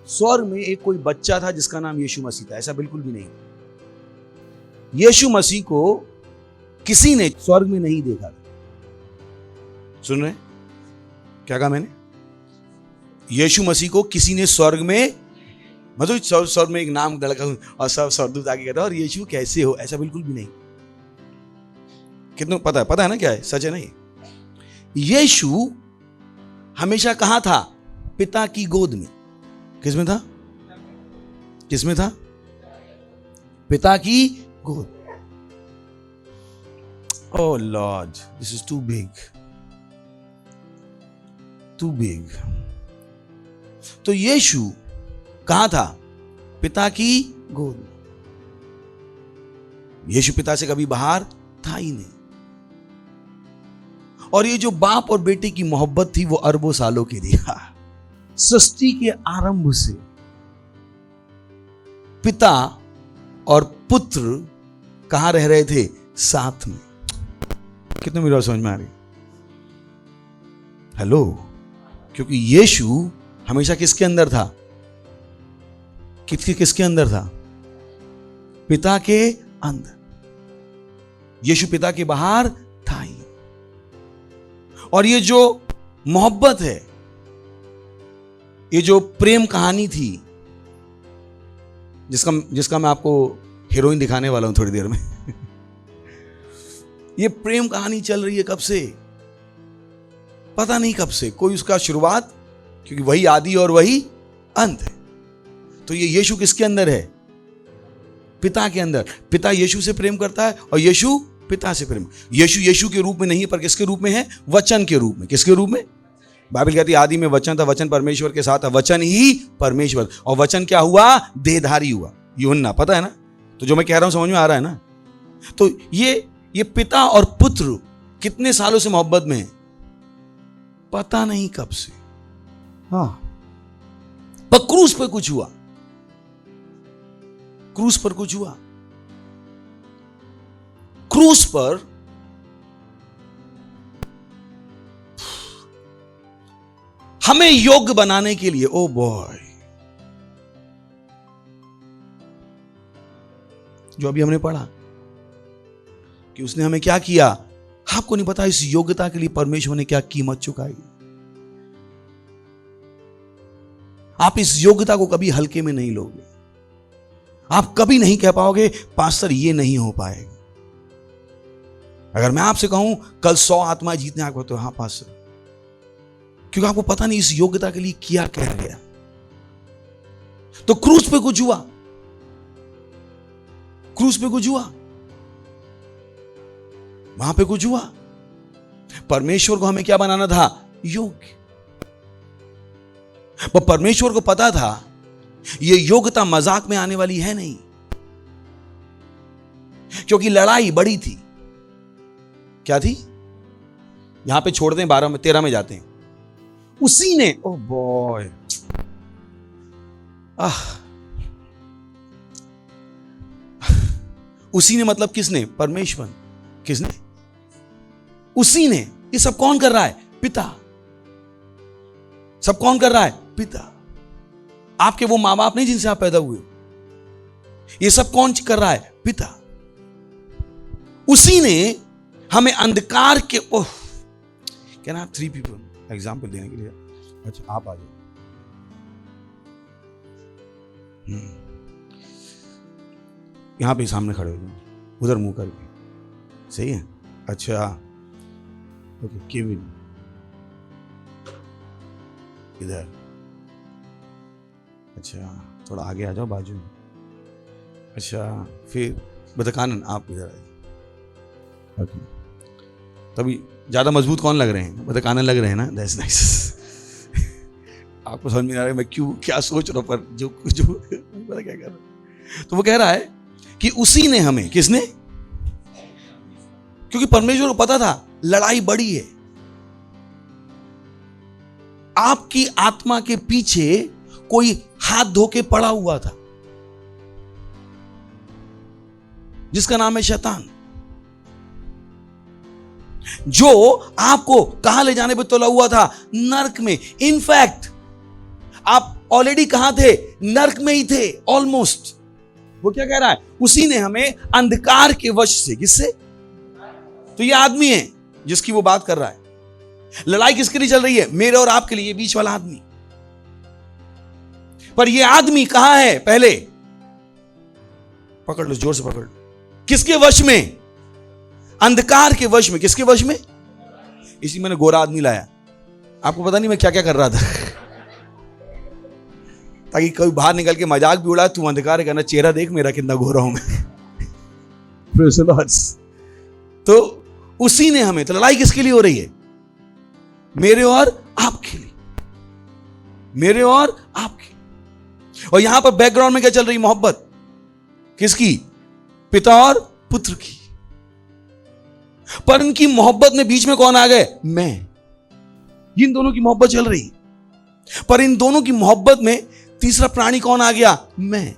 स्वर्ग में एक कोई बच्चा था जिसका नाम यीशु मसीह था, ऐसा बिल्कुल भी नहीं। यीशु मसीह को किसी ने स्वर्ग में नहीं देखा था। सुन रहे? क्या कहा मैंने? यीशु मसीह को किसी ने स्वर्ग में, मतलब स्वर्ग में एक नाम लड़का और सब स्वर्गदूत आके कहता और यीशु कैसे हो, ऐसा बिल्कुल भी नहीं। कितना पता है ना क्या है? सच है ना ये? यीशु हमेशा कहां था? पिता की गोद में। किसमें था? किसमें था? पिता की गोद। Oh Lord, this is too big, too big. तो यीशु कहां था? पिता की गोद में। यीशु पिता से कभी बाहर था ही नहीं। और ये जो बाप और बेटे की मोहब्बत थी वो अरबों सालों की थी। सृष्टि के आरंभ से पिता और पुत्र कहां रह रहे थे? साथ में। कितने मेरी बात समझ में आ रही? हेलो? क्योंकि यीशु हमेशा किसके अंदर था? किसके अंदर था? पिता के अंदर। यीशु पिता के बाहर था ही। और ये जो मोहब्बत है, ये जो प्रेम कहानी थी, जिसका मैं आपको हीरोइन दिखाने वाला हूं थोड़ी देर में ये प्रेम कहानी चल रही है कब से? पता नहीं कब से। कोई उसका शुरुआत, क्योंकि वही आदि और वही अंत है। तो ये यीशु किसके अंदर है? पिता के अंदर। पिता यीशु से प्रेम करता है और यीशु पिता से प्रेम। यीशु के रूप में नहीं, पर किसके रूप में है? वचन के रूप में। किसके रूप में? बाइबल कहती है आदि में वचन था, वचन परमेश्वर के साथ था, वचन ही परमेश्वर। और वचन क्या हुआ? देहधारी हुआ। यूहन्ना, पता है ना? तो जो मैं कह रहा हूं समझ में आ रहा है ना? तो ये पिता और पुत्र कितने सालों से मोहब्बत में है? पता नहीं कब से। हाँ, पर क्रूस पे कुछ हुआ। क्रूस पर कुछ हुआ। क्रूस पर हमें योग्य बनाने के लिए, ओ बॉय, जो अभी हमने पढ़ा कि उसने हमें क्या किया, आपको नहीं पता इस योग्यता के लिए परमेश्वर ने क्या कीमत चुकाई। आप इस योग्यता को कभी हल्के में नहीं लोगे। आप कभी नहीं कह पाओगे पास्टर ये नहीं हो पाएगा। अगर मैं आपसे कहूं कल 100 आत्मा जीतने आपको, तो हाँ पास्टर, क्योंकि आपको पता नहीं इस योग्यता के लिए क्या कह गया। तो क्रूस पे कुछ हुआ। क्रूस पे कुछ हुआ, वहां पे कुछ हुआ। परमेश्वर को हमें क्या बनाना था? योग्य। पर परमेश्वर को पता था ये योग्यता मजाक में आने वाली है नहीं, क्योंकि लड़ाई बड़ी थी। क्या थी? यहां पे छोड़ दें, 13 में जाते हैं। उसी ने, ओ बॉय, उसी ने मतलब किसने? परमेश्वर। किसने? उसी ने। ये सब कौन कर रहा है? पिता। सब कौन कर रहा है? पिता। आपके वो मां बाप नहीं जिनसे आप पैदा हुए, ये सब कौन कर रहा है? पिता। उसी ने हमें अंधकार के, oh, can I have 3 people example देने के लिए? अच्छा, आप आ जाओ। यहां पे सामने खड़े हो जाओ, उधर मुंह करके। सही है? अच्छा, ओके। केविन इधर। अच्छा, थोड़ा आगे आ जाओ, बाजू में। अच्छा, फिर बदकानन, आप इधर आइए। ओके, तभी ज्यादा मजबूत कौन लग रहे हैं? बदकानन लग रहे हैं ना? That's nice. आपको समझ में आ रहा है मैं क्यों क्या सोच रहा हूं, पर जो पता क्या कर रहा हूं। तो वो कह रहा है कि उसी ने हमें, किसने? क्योंकि परमेश्वर को पता था लड़ाई बड़ी है। आपकी आत्मा के पीछे कोई हाथ धो के पड़ा हुआ था, जिसका नाम है शैतान, जो आपको कहां ले जाने पे तुला हुआ था? नर्क में। इनफैक्ट आप ऑलरेडी कहां थे? नर्क में ही थे, ऑलमोस्ट। वो क्या कह रहा है? उसी ने हमें अंधकार के वश से, किससे? तो ये आदमी है जिसकी वो बात कर रहा है। लड़ाई किसके लिए चल रही है? मेरे और आपके लिए, बीच वाला आदमी। पर ये आदमी कहां है? पहले पकड़ लो, जोर से पकड़ लो। किसके वश में? अंधकार के वश में। किसके वश में? इसी मैंने गोरा आदमी लाया। आपको पता नहीं मैं क्या क्या कर रहा था, ताकि कोई बाहर निकल के मजाक भी उड़ा, तू अंधकार है करना, चेहरा देख मेरा कितना गोरा हूं मैं। तो उसी ने हमें, तो लड़ाई किसके लिए हो रही है? मेरे और आपके लिए। मेरे और आपके। और यहां पर बैकग्राउंड में क्या चल रही? मोहब्बत। किसकी? पिता और पुत्र की। पर इनकी मोहब्बत में बीच में कौन आ गए? मैं। इन दोनों की मोहब्बत चल रही, पर इन दोनों की मोहब्बत में तीसरा प्राणी कौन आ गया? मैं।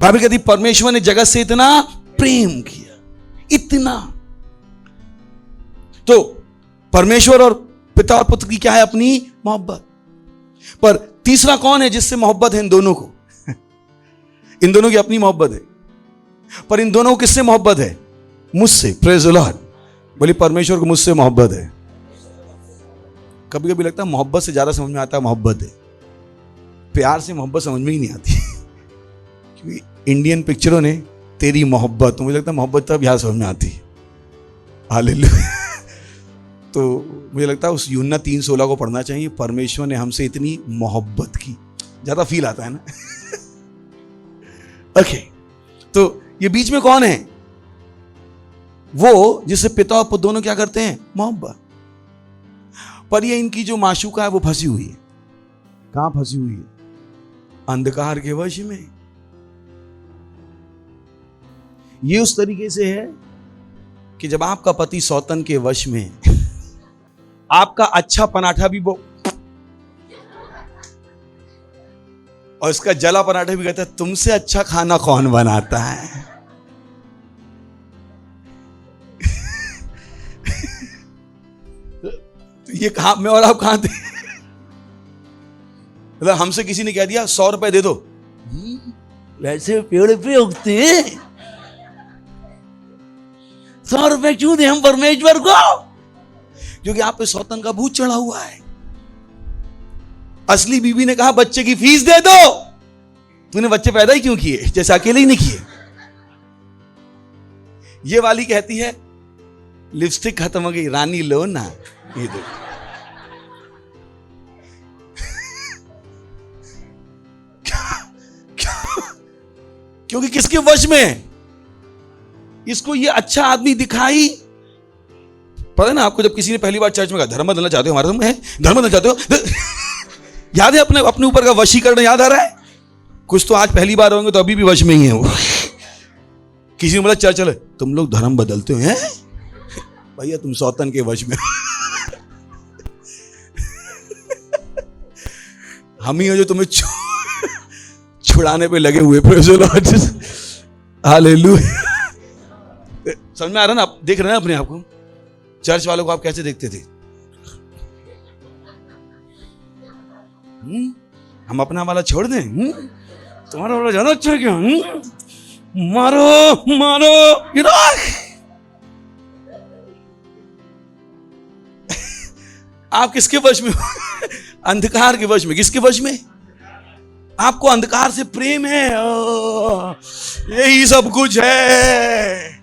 बाइबल कहती परमेश्वर ने जगत से इतना प्रेम किया, इतना। तो परमेश्वर और पिता और पुत्र की क्या है? अपनी मोहब्बत। पर तीसरा कौन है जिससे मोहब्बत है इन दोनों को? इन दोनों की अपनी मोहब्बत है, पर इन दोनों को किससे मोहब्बत है? मुझसे। Praise the Lord. बोली परमेश्वर को मुझसे मोहब्बत है। कभी कभी लगता है मोहब्बत से ज्यादा समझ में आता है मोहब्बत है, प्यार से मोहब्बत समझ में ही नहीं आती। क्योंकि इंडियन पिक्चरों ने तेरी मोहब्बत, तो मुझे लगता है मोहब्बत तब यहाँ समझ में आती है। हालेलुया। तो मुझे लगता है उस यूहन्ना 3:16 को पढ़ना चाहिए। परमेश्वर ने हमसे इतनी मोहब्बत की, ज्यादा फील आता है ना। ओके, तो ये बीच में कौन है? वो जिससे पिता और पुत्र दोनों क्या करते हैं? मोहब्बत। पर ये इनकी जो माशूका है वो फंसी हुई है। कहां फंसी हुई है? अंधकार के वश में। ये उस तरीके से है कि जब आपका पति सौतन के वश में, आपका अच्छा पराठा भी वो और इसका जला पराठा भी कहता है तुमसे अच्छा खाना कौन बनाता है? तो ये कहां, मैं और आप कहां थे? मतलब हमसे किसी ने कह दिया 100 रुपए दे दो, वैसे पेड़ पे उगते 100 रुपए क्यों दे हम परमेश्वर को? क्योंकि आप पे सौतन का भूत चढ़ा हुआ है। असली बीवी ने कहा बच्चे की फीस दे दो। तूने बच्चे पैदा ही क्यों किए, जैसे अकेले ही नहीं किए। ये वाली कहती है लिपस्टिक खत्म हो गई, रानी लो ना, ये दो। क्योंकि किसके वश में है? इसको ये अच्छा आदमी दिखाई। पता है ना आपको, जब किसी ने पहली बार चर्च में कहा धर्म बदलना चाहते हो, हमारा धर्म है, धर्म बदलना चाहते हो, याद है अपने ऊपर का वशीकरण याद आ रहा है? कुछ तो आज पहली बार होंगे तो अभी भी वश में ही है वो। किसी ने बोला चर्च चले, तुम लोग धर्म बदलते हो हैं? भैया तुम सौतन के वश में। हम ही हो जो तुम्हें छुड़ाने पे लगे हुए। Praise the Lord. हालेलुया। समझ में आ रहा ना? आप देख रहे हैं अपने आप को? चर्च वालों को आप कैसे देखते थे? हम अपना वाला छोड़ दें? तुम्हारा वाला ज्यादा अच्छा क्या? मारो मारो, you know? आप किसके वश में हो? अंधकार के वश में। किसके वश में? आपको अंधकार से प्रेम है, यही सब कुछ है।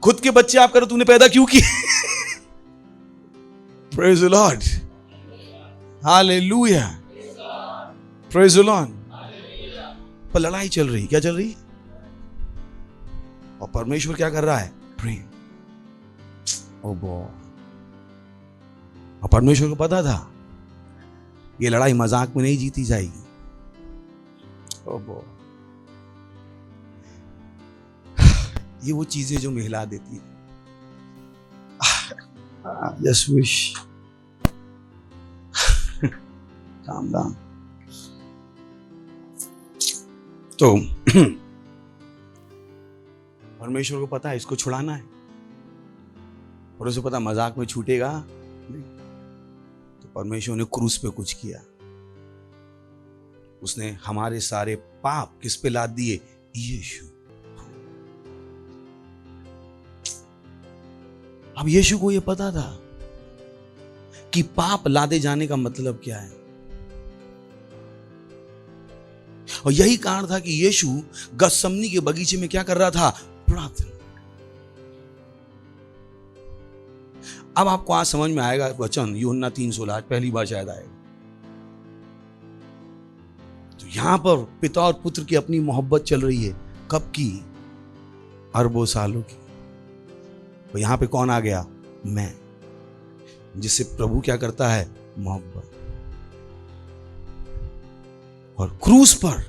खुद के बच्चे आप करो, तूने पैदा क्यों किए? Praise the Lord. Hallelujah. Praise the Lord. पर लड़ाई चल रही, क्या चल रही? और परमेश्वर क्या कर रहा है? प्रेम। Oh boy. और परमेश्वर को पता था ये लड़ाई मजाक में नहीं जीती जाएगी। Oh boy. ये वो चीजें जो मिला देती है। Just wish calm down. तो परमेश्वर को पता है इसको छुड़ाना है, और उसे पता मजाक में छूटेगा नहीं। तो परमेश्वर ने क्रूस पे कुछ किया। उसने हमारे सारे पाप किस पे लाद दिए? यीशु। अब यीशु को यह पता था कि पाप लादे जाने का मतलब क्या है, और यही कारण था कि यीशु गतसमनी के बगीचे में क्या कर रहा था? प्रार्थना। अब आपको आज समझ में आएगा वचन यूहन्ना 3:16, आज पहली बार शायद आएगा। तो यहां पर पिता और पुत्र की अपनी मोहब्बत चल रही है। कब की? अरबों सालों की। तो यहां पे कौन आ गया? मैं, जिससे प्रभु क्या करता है? मोहब्बत। और क्रूस पर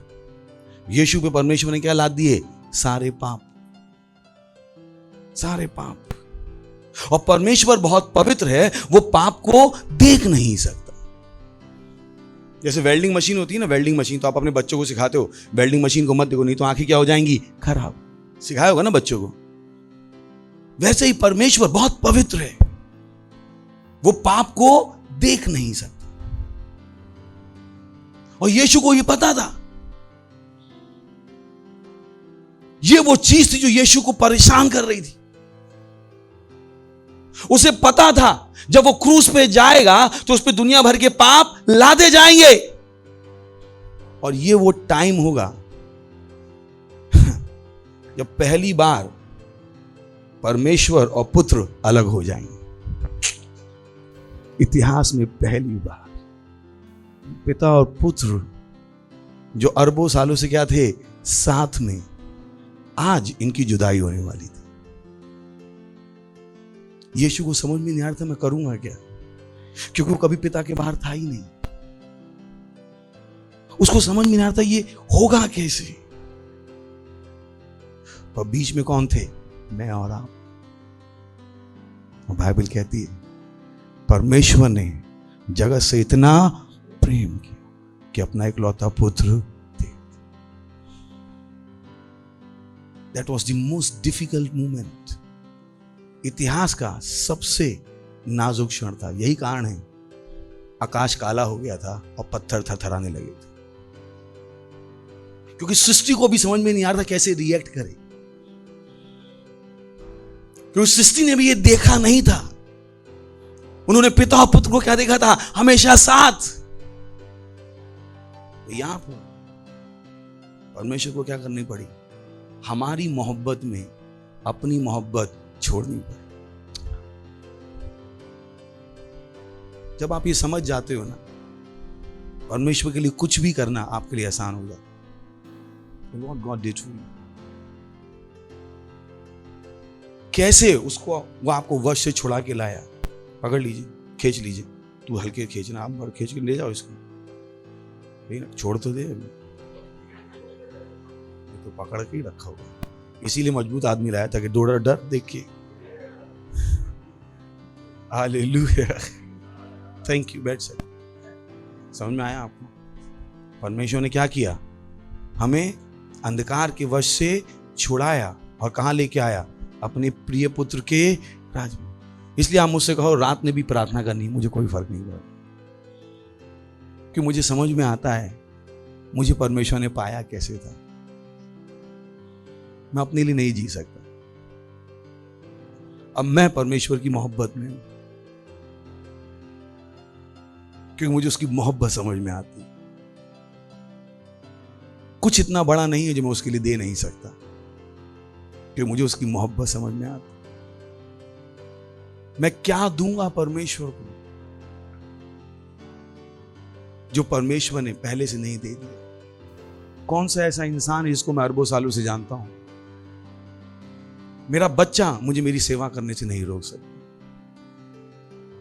यीशु पे परमेश्वर ने क्या लाद दिए? सारे पाप, सारे पाप। और परमेश्वर बहुत पवित्र है, वो पाप को देख नहीं सकता। जैसे वेल्डिंग मशीन होती है ना, वेल्डिंग मशीन, तो आप अपने बच्चों को सिखाते हो वेल्डिंग मशीन को मत देखो, नहीं तो आंखें क्या हो जाएंगी? खराब। सिखाया होगा ना बच्चों को। वैसे ही परमेश्वर बहुत पवित्र है, वो पाप को देख नहीं सकता। और यीशु को ये पता था। ये वो चीज थी जो यीशु को परेशान कर रही थी। उसे पता था जब वो क्रूस पे जाएगा तो उस पे दुनिया भर के पाप लादे जाएंगे, और ये वो टाइम होगा जब पहली बार परमेश्वर और पुत्र अलग हो जाएंगे। इतिहास में पहली बार पिता और पुत्र जो अरबों सालों से क्या थे, साथ में, आज इनकी जुदाई होने वाली थी। यीशु को समझ में नहीं आ रहा था मैं करूंगा क्या, क्योंकि वो कभी पिता के बाहर था ही नहीं। उसको समझ में नहीं आ रहा था ये होगा कैसे। पर बीच में कौन थे, मैं और आप। बाइबल कहती है परमेश्वर ने जगत से इतना प्रेम किया कि अपना इकलौता पुत्र दे। That was the most difficult moment. इतिहास का सबसे नाजुक क्षण था। यही कारण है आकाश काला हो गया था और पत्थर थरथराने लगे थे, क्योंकि सृष्टि को भी समझ में नहीं आ रहा था कैसे रिएक्ट करे, क्योंकि सृष्टि ने भी ये देखा नहीं था। उन्होंने पिता और पुत्र को क्या देखा था, हमेशा साथ। तो यहां पर परमेश्वर को क्या करनी पड़ी, हमारी मोहब्बत में अपनी मोहब्बत छोड़नी पड़ी। जब आप ये समझ जाते हो ना, परमेश्वर के लिए कुछ भी करना आपके लिए आसान हो जाता है। What God did for you. कैसे उसको वो आपको वश से छुड़ा के लाया। पकड़ लीजिए, खींच लीजिए, तू हल्के खींचना, आप बड़ खींच के ले जाओ इसको, नहीं ना, छोड़ तो दे। तो पकड़ के ही रखा हुआ, इसीलिए मजबूत आदमी लाया था कि डर डर देख के। Hallelujah, thank you. बैठ सर, समझ में आया आपको? परमेश्वर ने क्या किया, हमें अंधकार के वश से छुड़ाया और कहां लेके आया, अपने प्रिय पुत्र के राज में। इसलिए आप मुझसे कहो रात में भी प्रार्थना करनी, मुझे कोई फर्क नहीं पड़ता, कि मुझे समझ में आता है मुझे परमेश्वर ने पाया कैसे था। मैं अपने लिए नहीं जी सकता, अब मैं परमेश्वर की मोहब्बत में हूं, क्योंकि मुझे उसकी मोहब्बत समझ में आती। कुछ इतना बड़ा नहीं है जो मैं उसके लिए दे नहीं सकता, क्योंकि मुझे उसकी मोहब्बत समझ में आती। मैं क्या दूंगा परमेश्वर को जो परमेश्वर ने पहले से नहीं दे दिया। कौन सा ऐसा इंसान है जिसको मैं अरबों सालों से जानता हूं, मेरा बच्चा मुझे मेरी सेवा करने से नहीं रोक सकता।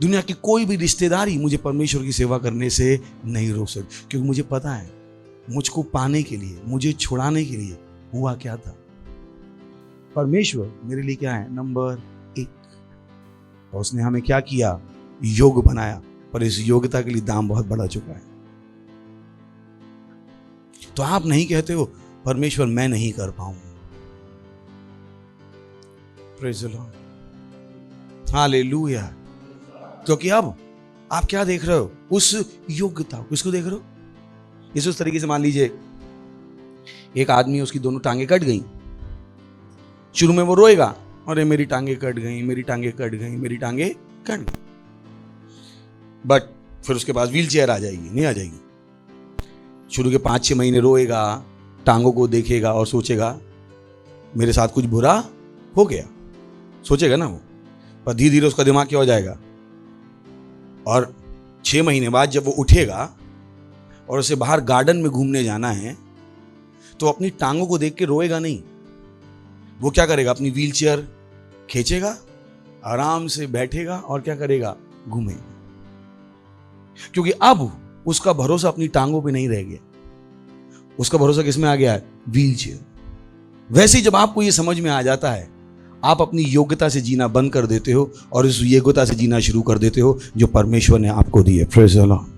दुनिया की कोई भी रिश्तेदारी मुझे परमेश्वर की सेवा करने से नहीं रोक सकती, क्योंकि मुझे पता है मुझको पाने के लिए, मुझे छुड़ाने के लिए हुआ क्या था। परमेश्वर मेरे लिए क्या है, नंबर 1। और उसने हमें क्या किया, योग बनाया, पर इस योग्यता के लिए दाम बहुत बढ़ा चुका है। तो आप नहीं कहते हो परमेश्वर मैं नहीं कर पाऊंगा। Praise the Lord, hallelujah. क्योंकि अब आप क्या देख रहे हो, उस योग्यता को। किसको देख रहे हो, इस उस तरीके से मान लीजिए एक आदमी, उसकी दोनों टांगे कट गई। शुरू में वो रोएगा, अरे मेरी टांगे कट गई, मेरी टांगे कट गई, मेरी टांगे कट गई। बट फिर उसके पास व्हील चेयर आ जाएगी, नहीं आ जाएगी। शुरू के 5-6 महीने रोएगा, टांगों को देखेगा और सोचेगा मेरे साथ कुछ बुरा हो गया, सोचेगा ना वो। पर धीरे धीरे उसका दिमाग क्या हो जाएगा, और 6 महीने बाद जब वो उठेगा और उसे बाहर गार्डन में घूमने जाना है, तो अपनी टांगों को देख के रोएगा नहीं। वो क्या करेगा, अपनी व्हील चेयर खींचेगा, आराम से बैठेगा और क्या करेगा, घूमेगा। क्योंकि अब उसका भरोसा अपनी टांगों पे नहीं रह गया, उसका भरोसा किसमें आ गया है, व्हील चेयर। वैसे ही जब आपको ये समझ में आ जाता है, आप अपनी योग्यता से जीना बंद कर देते हो और उस योग्यता से जीना शुरू कर देते हो जो परमेश्वर ने आपको दी है। Praise the Lord.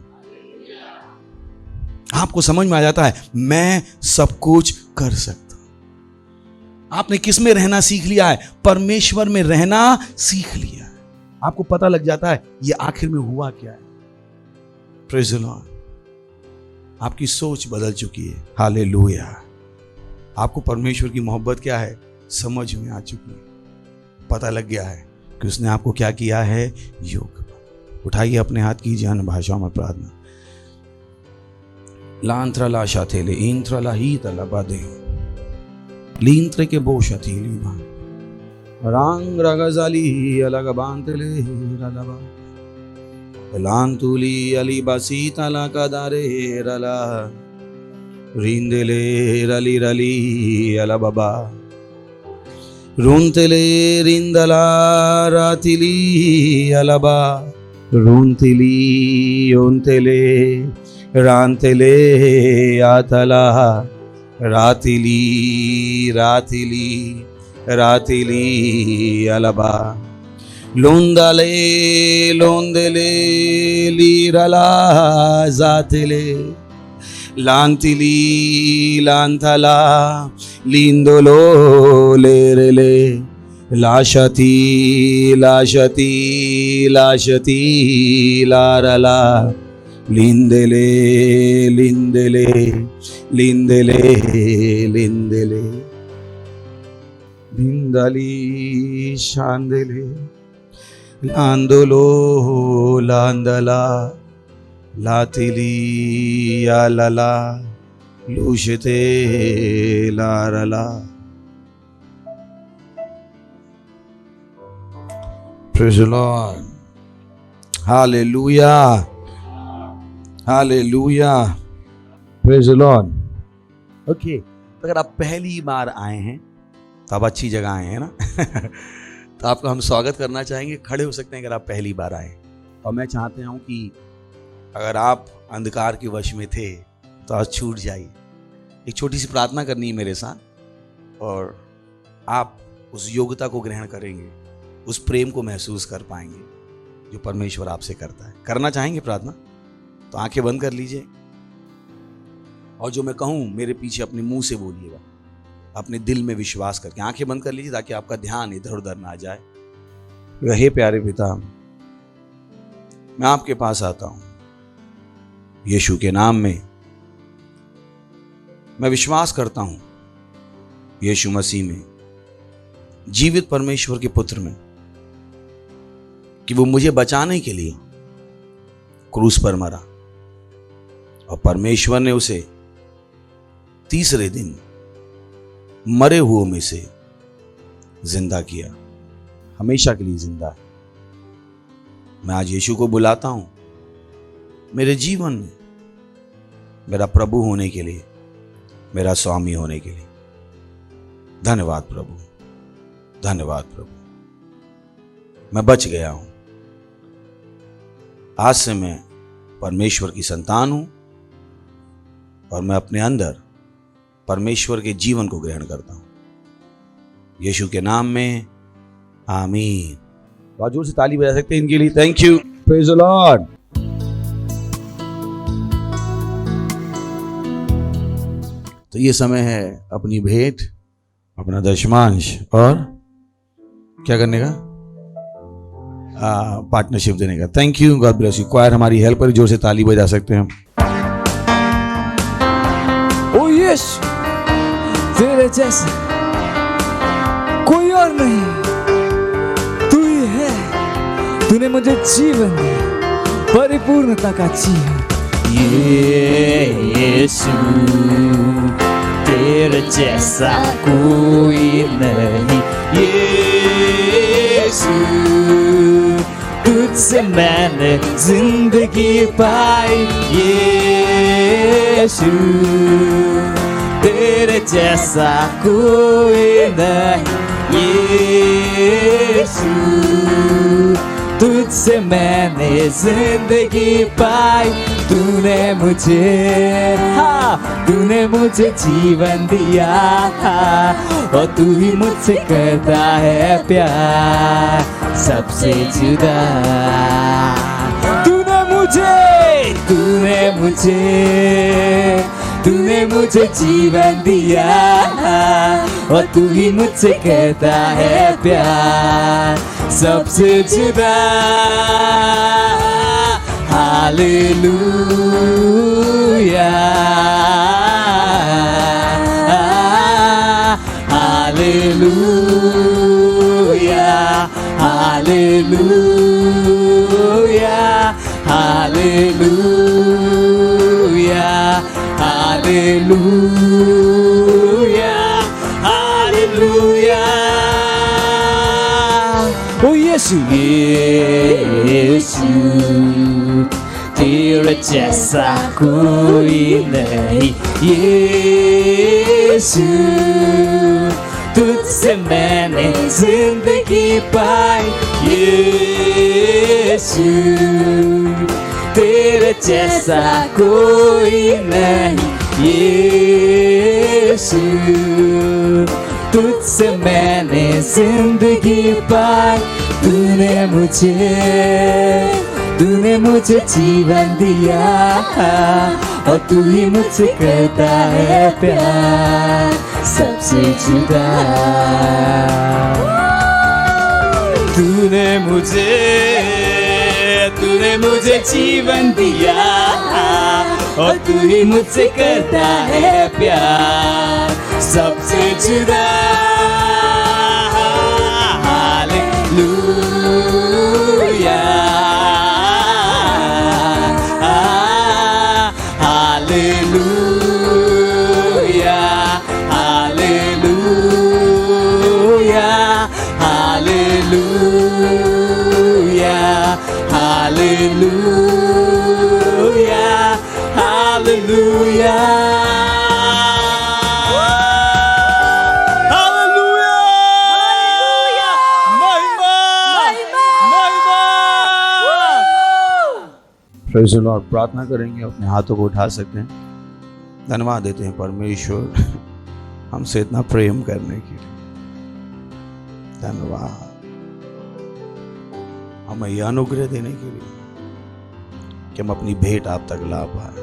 आपको समझ में आ जाता है मैं सब कुछ कर सकता हूं। आपने किस में रहना सीख लिया है, परमेश्वर में रहना सीख लिया है। आपको पता लग जाता है ये आखिर में हुआ क्या है। Praise the Lord. आपकी सोच बदल चुकी है। हालेलुया। आपको परमेश्वर की मोहब्बत क्या है समझ में आ चुकी है। पता लग गया है कि उसने आपको क्या किया है, योग। उठाइए अपने हाथ, कीजिए अन्य भाषाओं में प्रार्थना। लांत्रा लाशा थेले इंत्रा लाही तला बादे लींत्रे के बोशा थी लीमा रांग रगजाली अलग बांतले रलबा लांतुली अली बसी तला कदारे रला रिंदले रली रली अला बाबा रुंतले रिंदला रातिली अलबा रुंतिली ओंतले रांतले आतला रातिली रातिली रातिली अलबा लोंदले लोंदले लीरला जातले लांतिली लांतला लिंदोलो लेरले लाशती लाशती लाशती लारला लिंदले लिंदले लिंदले लिंदले लिंदली शांदले लांदोलो लांदला लातिली आलला लूशते लारला। Praise the Lord. Hallelujah. Hallelujah. Praise the Lord. Okay. तो अगर आप पहली बार आए हैं तो आप अच्छी जगह आए हैं ना तो आपका हम स्वागत करना चाहेंगे। खड़े हो सकते हैं अगर आप पहली बार आए। और मैं चाहता हूँ कि अगर आप अंधकार के वश में थे तो आज छूट जाइए। एक छोटी सी प्रार्थना करनी है मेरे साथ और आप उस योग्यता को ग्रहण करेंगे, उस प्रेम को महसूस कर पाएंगे जो परमेश्वर आपसे करता है। करना चाहेंगे प्रार्थना? तो आंखें बंद कर लीजिए और जो मैं कहूँ मेरे पीछे अपने मुंह से बोलिएगा, अपने दिल में विश्वास करके। आंखें बंद कर लीजिए ताकि आपका ध्यान इधर उधर ना जाए। हे प्यारे पिता, मैं आपके पास आता हूँ यीशु के नाम में। मैं विश्वास करता हूँ यीशु मसीह में, जीवित परमेश्वर के पुत्र में, कि वो मुझे बचाने के लिए क्रूस पर मरा और परमेश्वर ने उसे तीसरे दिन मरे हुओं में से जिंदा किया, हमेशा के लिए जिंदा है। मैं आज यीशु को बुलाता हूं मेरे जीवन में मेरा प्रभु होने के लिए, मेरा स्वामी होने के लिए। धन्यवाद प्रभु, धन्यवाद प्रभु। मैं बच गया हूं। आज से मैं परमेश्वर की संतान हूं और मैं अपने अंदर परमेश्वर के जीवन को ग्रहण करता हूं यीशु के नाम में, आमीन। बहुत जोर से ताली बजा सकते हैं इनके लिए। Thank you, praise the Lord. तो ये समय है अपनी भेंट, अपना दशमांश और क्या करने का, पार्टनरशिप देने का। Thank you, God bless you. Choir हमारी हेल्प पर जोर से ताली बजा सकते हैं। ओ यस, तेरे जैसा कोई और नहीं, तू ही है। तूने मुझे जीवन दिया, परिपूर्णता का जीवन। यीशु तेरे जैसा कोई नहीं। यीशु तुझसे मैंने जिंदगी पाई। यीशु तेरे जैसा कोई नहीं। यीशु तुझसे मैंने जिंदगी पाई। तूने मुझे जीवन दिया और तू ही मुझसे करता है प्यार सबसे जुदा। तूने मुझे जीवन दिया और तू ही मुझसे कहता है प्यार सबसे जुदा। Hallelujah, Hallelujah, hallelujah, hallelujah, hallelujah. ओ यीशु यीशु तेरे जैसा कोई नहीं यीशु तुझसे मैंने जिंदगी पाई यीशु तेरे जैसा कोई नहीं यीशु तुझसे मैंने जिंदगी पाई तूने मुझे जीवन दिया और तू ही मुझसे करता है प्यार सबसे जुदा तूने मुझे जीवन दिया और तू ही मुझसे करता है प्यार सबसे जुदा hallelujah hallelujah hallelujah hallelujah hallelujah hallelujah praise the Lord. प्रार्थना करेंगे, अपने हाथों को उठा सकते हैं। धन्यवाद देते हैं परमेश्वर हमसे इतना प्रेम करने के लिए। धन्यवाद हमें यह अनुग्रह देने के लिए कि हम अपनी भेंट आप तक ला पाए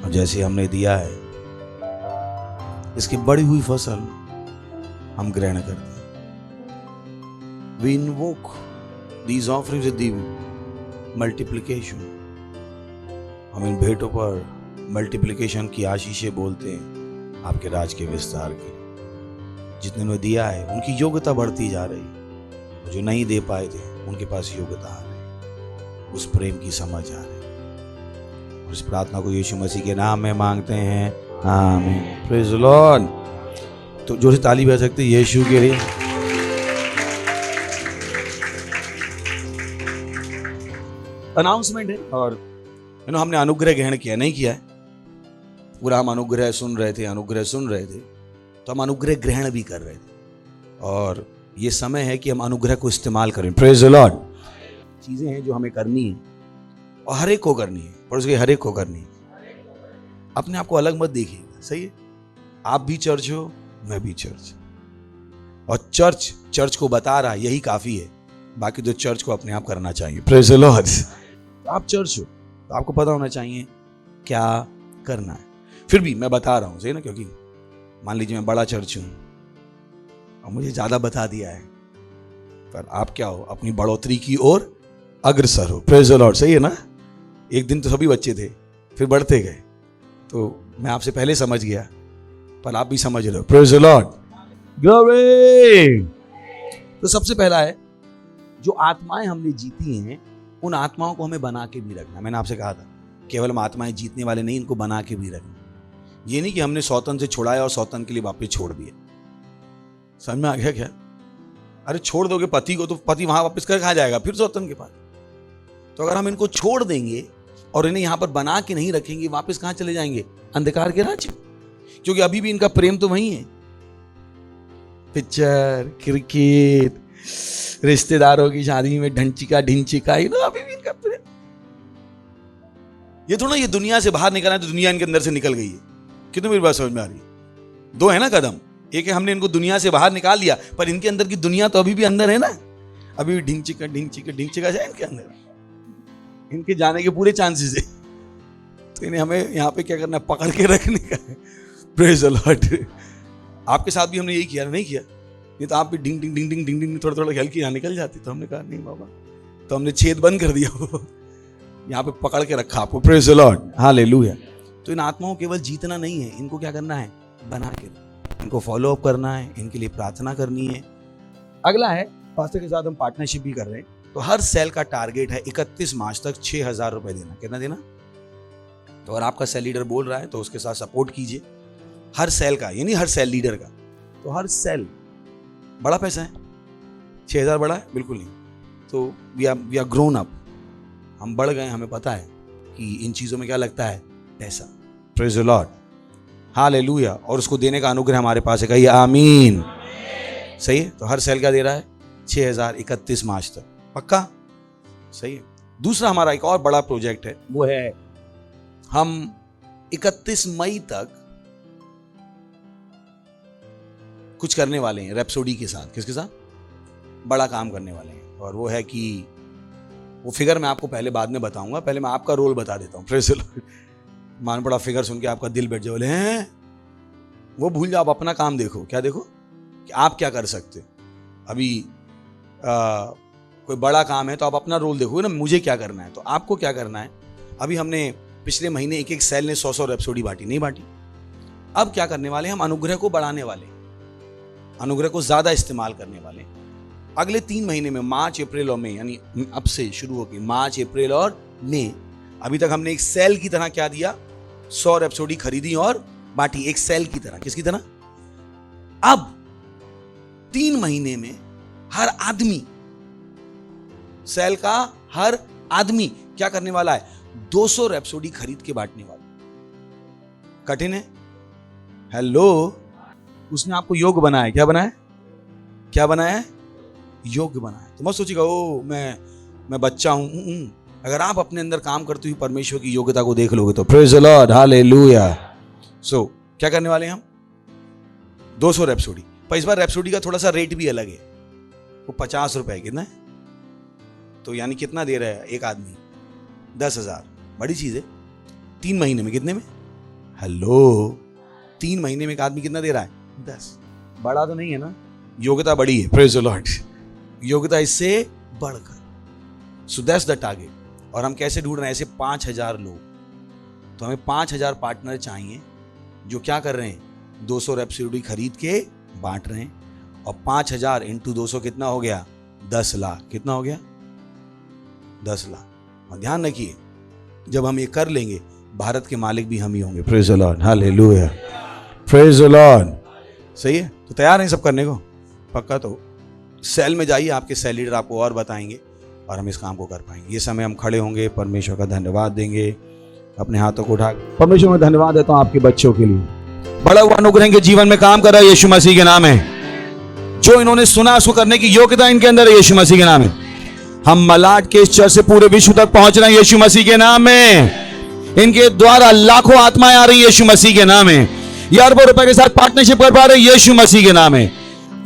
और जैसे हमने दिया है इसकी बड़ी हुई फसल हम ग्रहण करते हैं। We invoke these offerings with the multiplication. हम इन भेंटों पर मल्टीप्लिकेशन की आशीषें बोलते हैं आपके राज के विस्तार के। जितने ने दिया है उनकी योग्यता बढ़ती जा रही, जो नहीं दे पाए थे उनके पास योग्यता आ रही, उस प्रेम की समझ आ रही। और इस प्रार्थना को यीशु मसीह के नाम में मांगते हैं, आमीन। Praise the Lord. तो जोर से ताली बजा सकते हैं यीशु के लिए। अनाउंसमेंट है और हमने अनुग्रह ग्रहण किया नहीं किया है पूरा। हम अनुग्रह सुन रहे थे तो हम अनुग्रह ग्रहण भी कर रहे थे और ये समय है कि हम अनुग्रह को इस्तेमाल करें। Praise the Lord. चीजें हैं जो हमें करनी है और हर एक को करनी है, पर उसके हर एक को करनी है। अपने आप को अलग मत देखिएगा, सही है? आप भी चर्च हो, मैं भी चर्च, और चर्च को बता रहा यही काफी है। बाकी जो चर्च को अपने आप करना चाहिए। Praise the Lord. आप चर्च हो तो आपको पता होना चाहिए क्या करना है। फिर भी मैं बता रहा हूं, सही ना? क्योंकि मान लीजिए मैं बड़ा चर्च हूं और मुझे ज्यादा बता दिया है, पर आप क्या हो? अपनी बढ़ोतरी की ओर अग्रसर हो। Praise the Lord. सही है ना? एक दिन तो सभी बच्चे थे, फिर बढ़ते गए, तो मैं आपसे पहले समझ गया, पर आप भी समझ रहे हो। Praise the Lord. ग्लोरी। तो सबसे पहला है, जो आत्माएं हमने जीती हैं उन आत्माओं को हमें बना के भी रखना। मैंने आपसे कहा था केवल हम आत्माएं जीतने वाले नहीं, इनको बना के भी रखना। ये नहीं कि हमने सौतन से छुड़ाया और सौतन के लिए वापस छोड़ दिया। समझ में आ गया क्या? अरे छोड़ दोगे पति को तो पति वहां वापस कर कहाँ जाएगा? फिर सौतन के पास। तो अगर हम इनको छोड़ देंगे और इन्हें यहां पर बना के नहीं रखेंगे, वापस कहां चले जाएंगे? अंधकार के राज्य। क्योंकि अभी भी इनका प्रेम तो वही है। पिक्चर, क्रिकेट, रिश्तेदारों की शादी में ढंचिका अभी भी इनका प्रेम। ये थोड़ा ये दुनिया से बाहर निकलना है तो दुनिया इनके अंदर से निकल गई है। कितनी मेरी बात समझ में आ रही है? दो है ना कदम। एक है हमने इनको दुनिया से बाहर निकाल लिया, पर इनके अंदर की दुनिया तो अभी भी अंदर है ना। अभी भी ढिंचिका जाए इनके अंदर, इनके जाने के पूरे चांसेस है। तो इन्हें हमें यहाँ पे क्या करना है? पकड़ के रखने का है। Praise the Lord. आपके साथ भी हमने यही किया, नहीं किया? नहीं तो आप भी डिंग डिंग डिंग डिंग डिंग डिंग थोड़ा थोड़ा हल्की यहाँ निकल जाती। तो हमने कहा नहीं बाबा, तो हमने छेद बंद कर दिया, यहाँ पे पकड़ के रखा आपको। Praise the Lord. हालेलुया। तो इन आत्माओं केवल जीतना नहीं है, इनको क्या करना है? बना के, इनको फॉलो अप करना है, इनके लिए प्रार्थना करनी है। अगला है पास्टर के साथ हम पार्टनरशिप भी कर रहे हैं। तो हर सेल का टारगेट है 31 मार्च तक 6,000 रुपए देना। कितना देना? तो अगर आपका सेल लीडर बोल रहा है तो उसके साथ सपोर्ट कीजिए। हर सेल का, यानी हर सेल लीडर का। तो हर सेल बड़ा पैसा है, 6,000 बड़ा है? बिल्कुल नहीं। तो वी आर ग्रोन अप, हम बढ़ गए, हमें पता है कि इन चीज़ों में क्या लगता है, पैसा। Praise the Lord, hallelujah. और उसको देने का अनुग्रह हमारे पास है, कहिए आमीन। सही है। तो हर सेल क्या दे रहा है? 6,000 31 मार्च तक। पक्का? सही है। दूसरा हमारा एक और बड़ा प्रोजेक्ट है, वो है हम 31 मई तक कुछ करने वाले हैं रैप्सोडी के साथ। किसके साथ? बड़ा काम करने वाले हैं। और वो है कि वो फिगर मैं आपको पहले बाद में बताऊंगा, पहले मैं आपका रोल बता देता हूँ। Praise the Lord. मान पड़ा फिगर सुन के आपका दिल बैठ जाए, बोले हैं वो भूल जाओ, आप अपना काम देखो। क्या देखो? कि आप क्या कर सकते हो। अभी कोई बड़ा काम है तो आप अपना रोल देखोगे ना, मुझे क्या करना है। तो आपको क्या करना है, अभी हमने पिछले महीने एक सेल ने 100 रैप्सोडी बांटी, नहीं बांटी। अब क्या करने वाले हैं, हम अनुग्रह को बढ़ाने वाले, अनुग्रह को ज्यादा इस्तेमाल करने वाले। अगले 3 महीने में, मार्च, अप्रैल और मई, यानी अब से शुरू होकर मार्च, अप्रैल और मई, अभी तक हमने एक सेल की तरह क्या दिया, 100 रैप्सोडी खरीदी और बांटी, एक सेल की तरह। किसकी तरह? अब 3 महीने में हर आदमी, सेल का हर आदमी क्या करने वाला है, 200 रैप्सोडी खरीद के बांटने वाला। कठिन है? हेलो, उसने आपको योग्य बनाया। क्या बनाया? क्या बनाया? योग्य बनाया। तो मत सोचिएगा ओ मैं बच्चा हूं। अगर आप अपने अंदर काम करते हुए परमेश्वर की योग्यता को देख लोगे तो प्रेज द लॉर्ड, हालेलुया। सो क्या करने वाले हैं हम? 200 रैप्सोडी। पर इस बार रैप्सोडी का थोड़ा सा रेट भी अलग है, वो 50 रुपए। कितना है? तो यानी कितना दे रहा है एक आदमी? 10,000। बड़ी चीज है। 3 महीने में कितने में? हेलो, 3 महीने में एक आदमी कितना दे रहा है? 10। बड़ा तो नहीं है ना, योग्यता बड़ी है। प्रेज द लॉर्ड, योग्यता इससे बढ़कर। So that's the target. और हम कैसे ढूंढ रहे हैं? ऐसे 5,000 लोग। तो हमें 5,000 पार्टनर चाहिए जो क्या कर रहे हैं, 200 रैप्सोडी खरीद के बांट रहे हैं। और 5,000 इंटू 200 कितना हो गया? 10 लाख। कितना हो गया? 10 लाख। और ध्यान रखिए, जब हम ये कर लेंगे, भारत के मालिक भी हम ही होंगे। Praise the Lord, hallelujah, praise the Lord. सही है। तो तैयार हैं सब करने को? पक्का? तो सेल में जाइए, आपके सेल लीडर आपको और बताएंगे और हम इस काम को कर पाएंगे। ये समय हम खड़े होंगे, परमेश्वर का धन्यवाद देंगे, अपने हाथों को उठा। परमेश्वर में धन्यवाद देता हूं आपके बच्चों के लिए। बड़ा हुआ अनुग्रह के जीवन में काम कर रहा है, यीशु मसीह के नाम है। जो इन्होंने सुना उसको करने की योग्यता इनके अंदर है, यीशु मसीह के नाम है। हम मलाड के इस चर्च से पूरे विश्व तक पहुंच रहे हैं, यीशु मसीह के नाम में। इनके द्वारा लाखों आत्माएं आ रही हैं, यीशु मसीह के नाम है। ये अरबों रुपए के साथ पार्टनरशिप कर पा रहे हैं, यीशु मसीह के नाम है।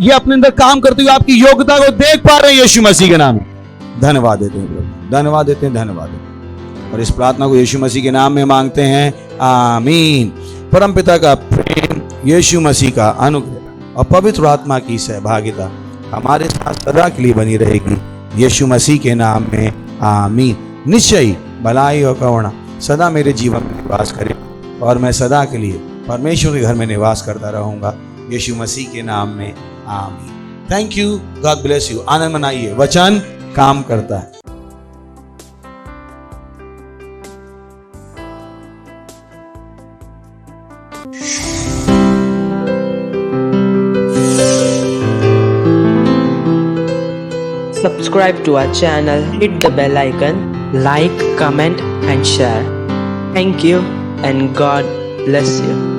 ये अपने अंदर काम करते हुए आपकी योग्यता को देख पा रहे हैं, यीशु मसीह के नाम है। धन्यवाद देते हैं प्रभु, धन्यवाद देते हैं, धन्यवाद देते हैं। और इस प्रार्थना को यीशु मसीह के नाम में मांगते हैं, आमीन। परमपिता का प्रेम, यीशु मसीह का अनुग्रह और पवित्र आत्मा की सहभागिता हमारे साथ सदा के लिए बनी रहेगी, यीशु मसीह के नाम में, आमीन। निश्चय भलाई और करुणा सदा मेरे जीवन में निवास करे और मैं सदा के लिए परमेश्वर के घर में निवास करता रहूंगा, यीशु मसीह के नाम में, amen. Thank you, God bless you. आनंद मनाइए, वचन काम करता है। Subscribe to our channel, hit the bell icon, like, comment and share. Thank you and God bless you.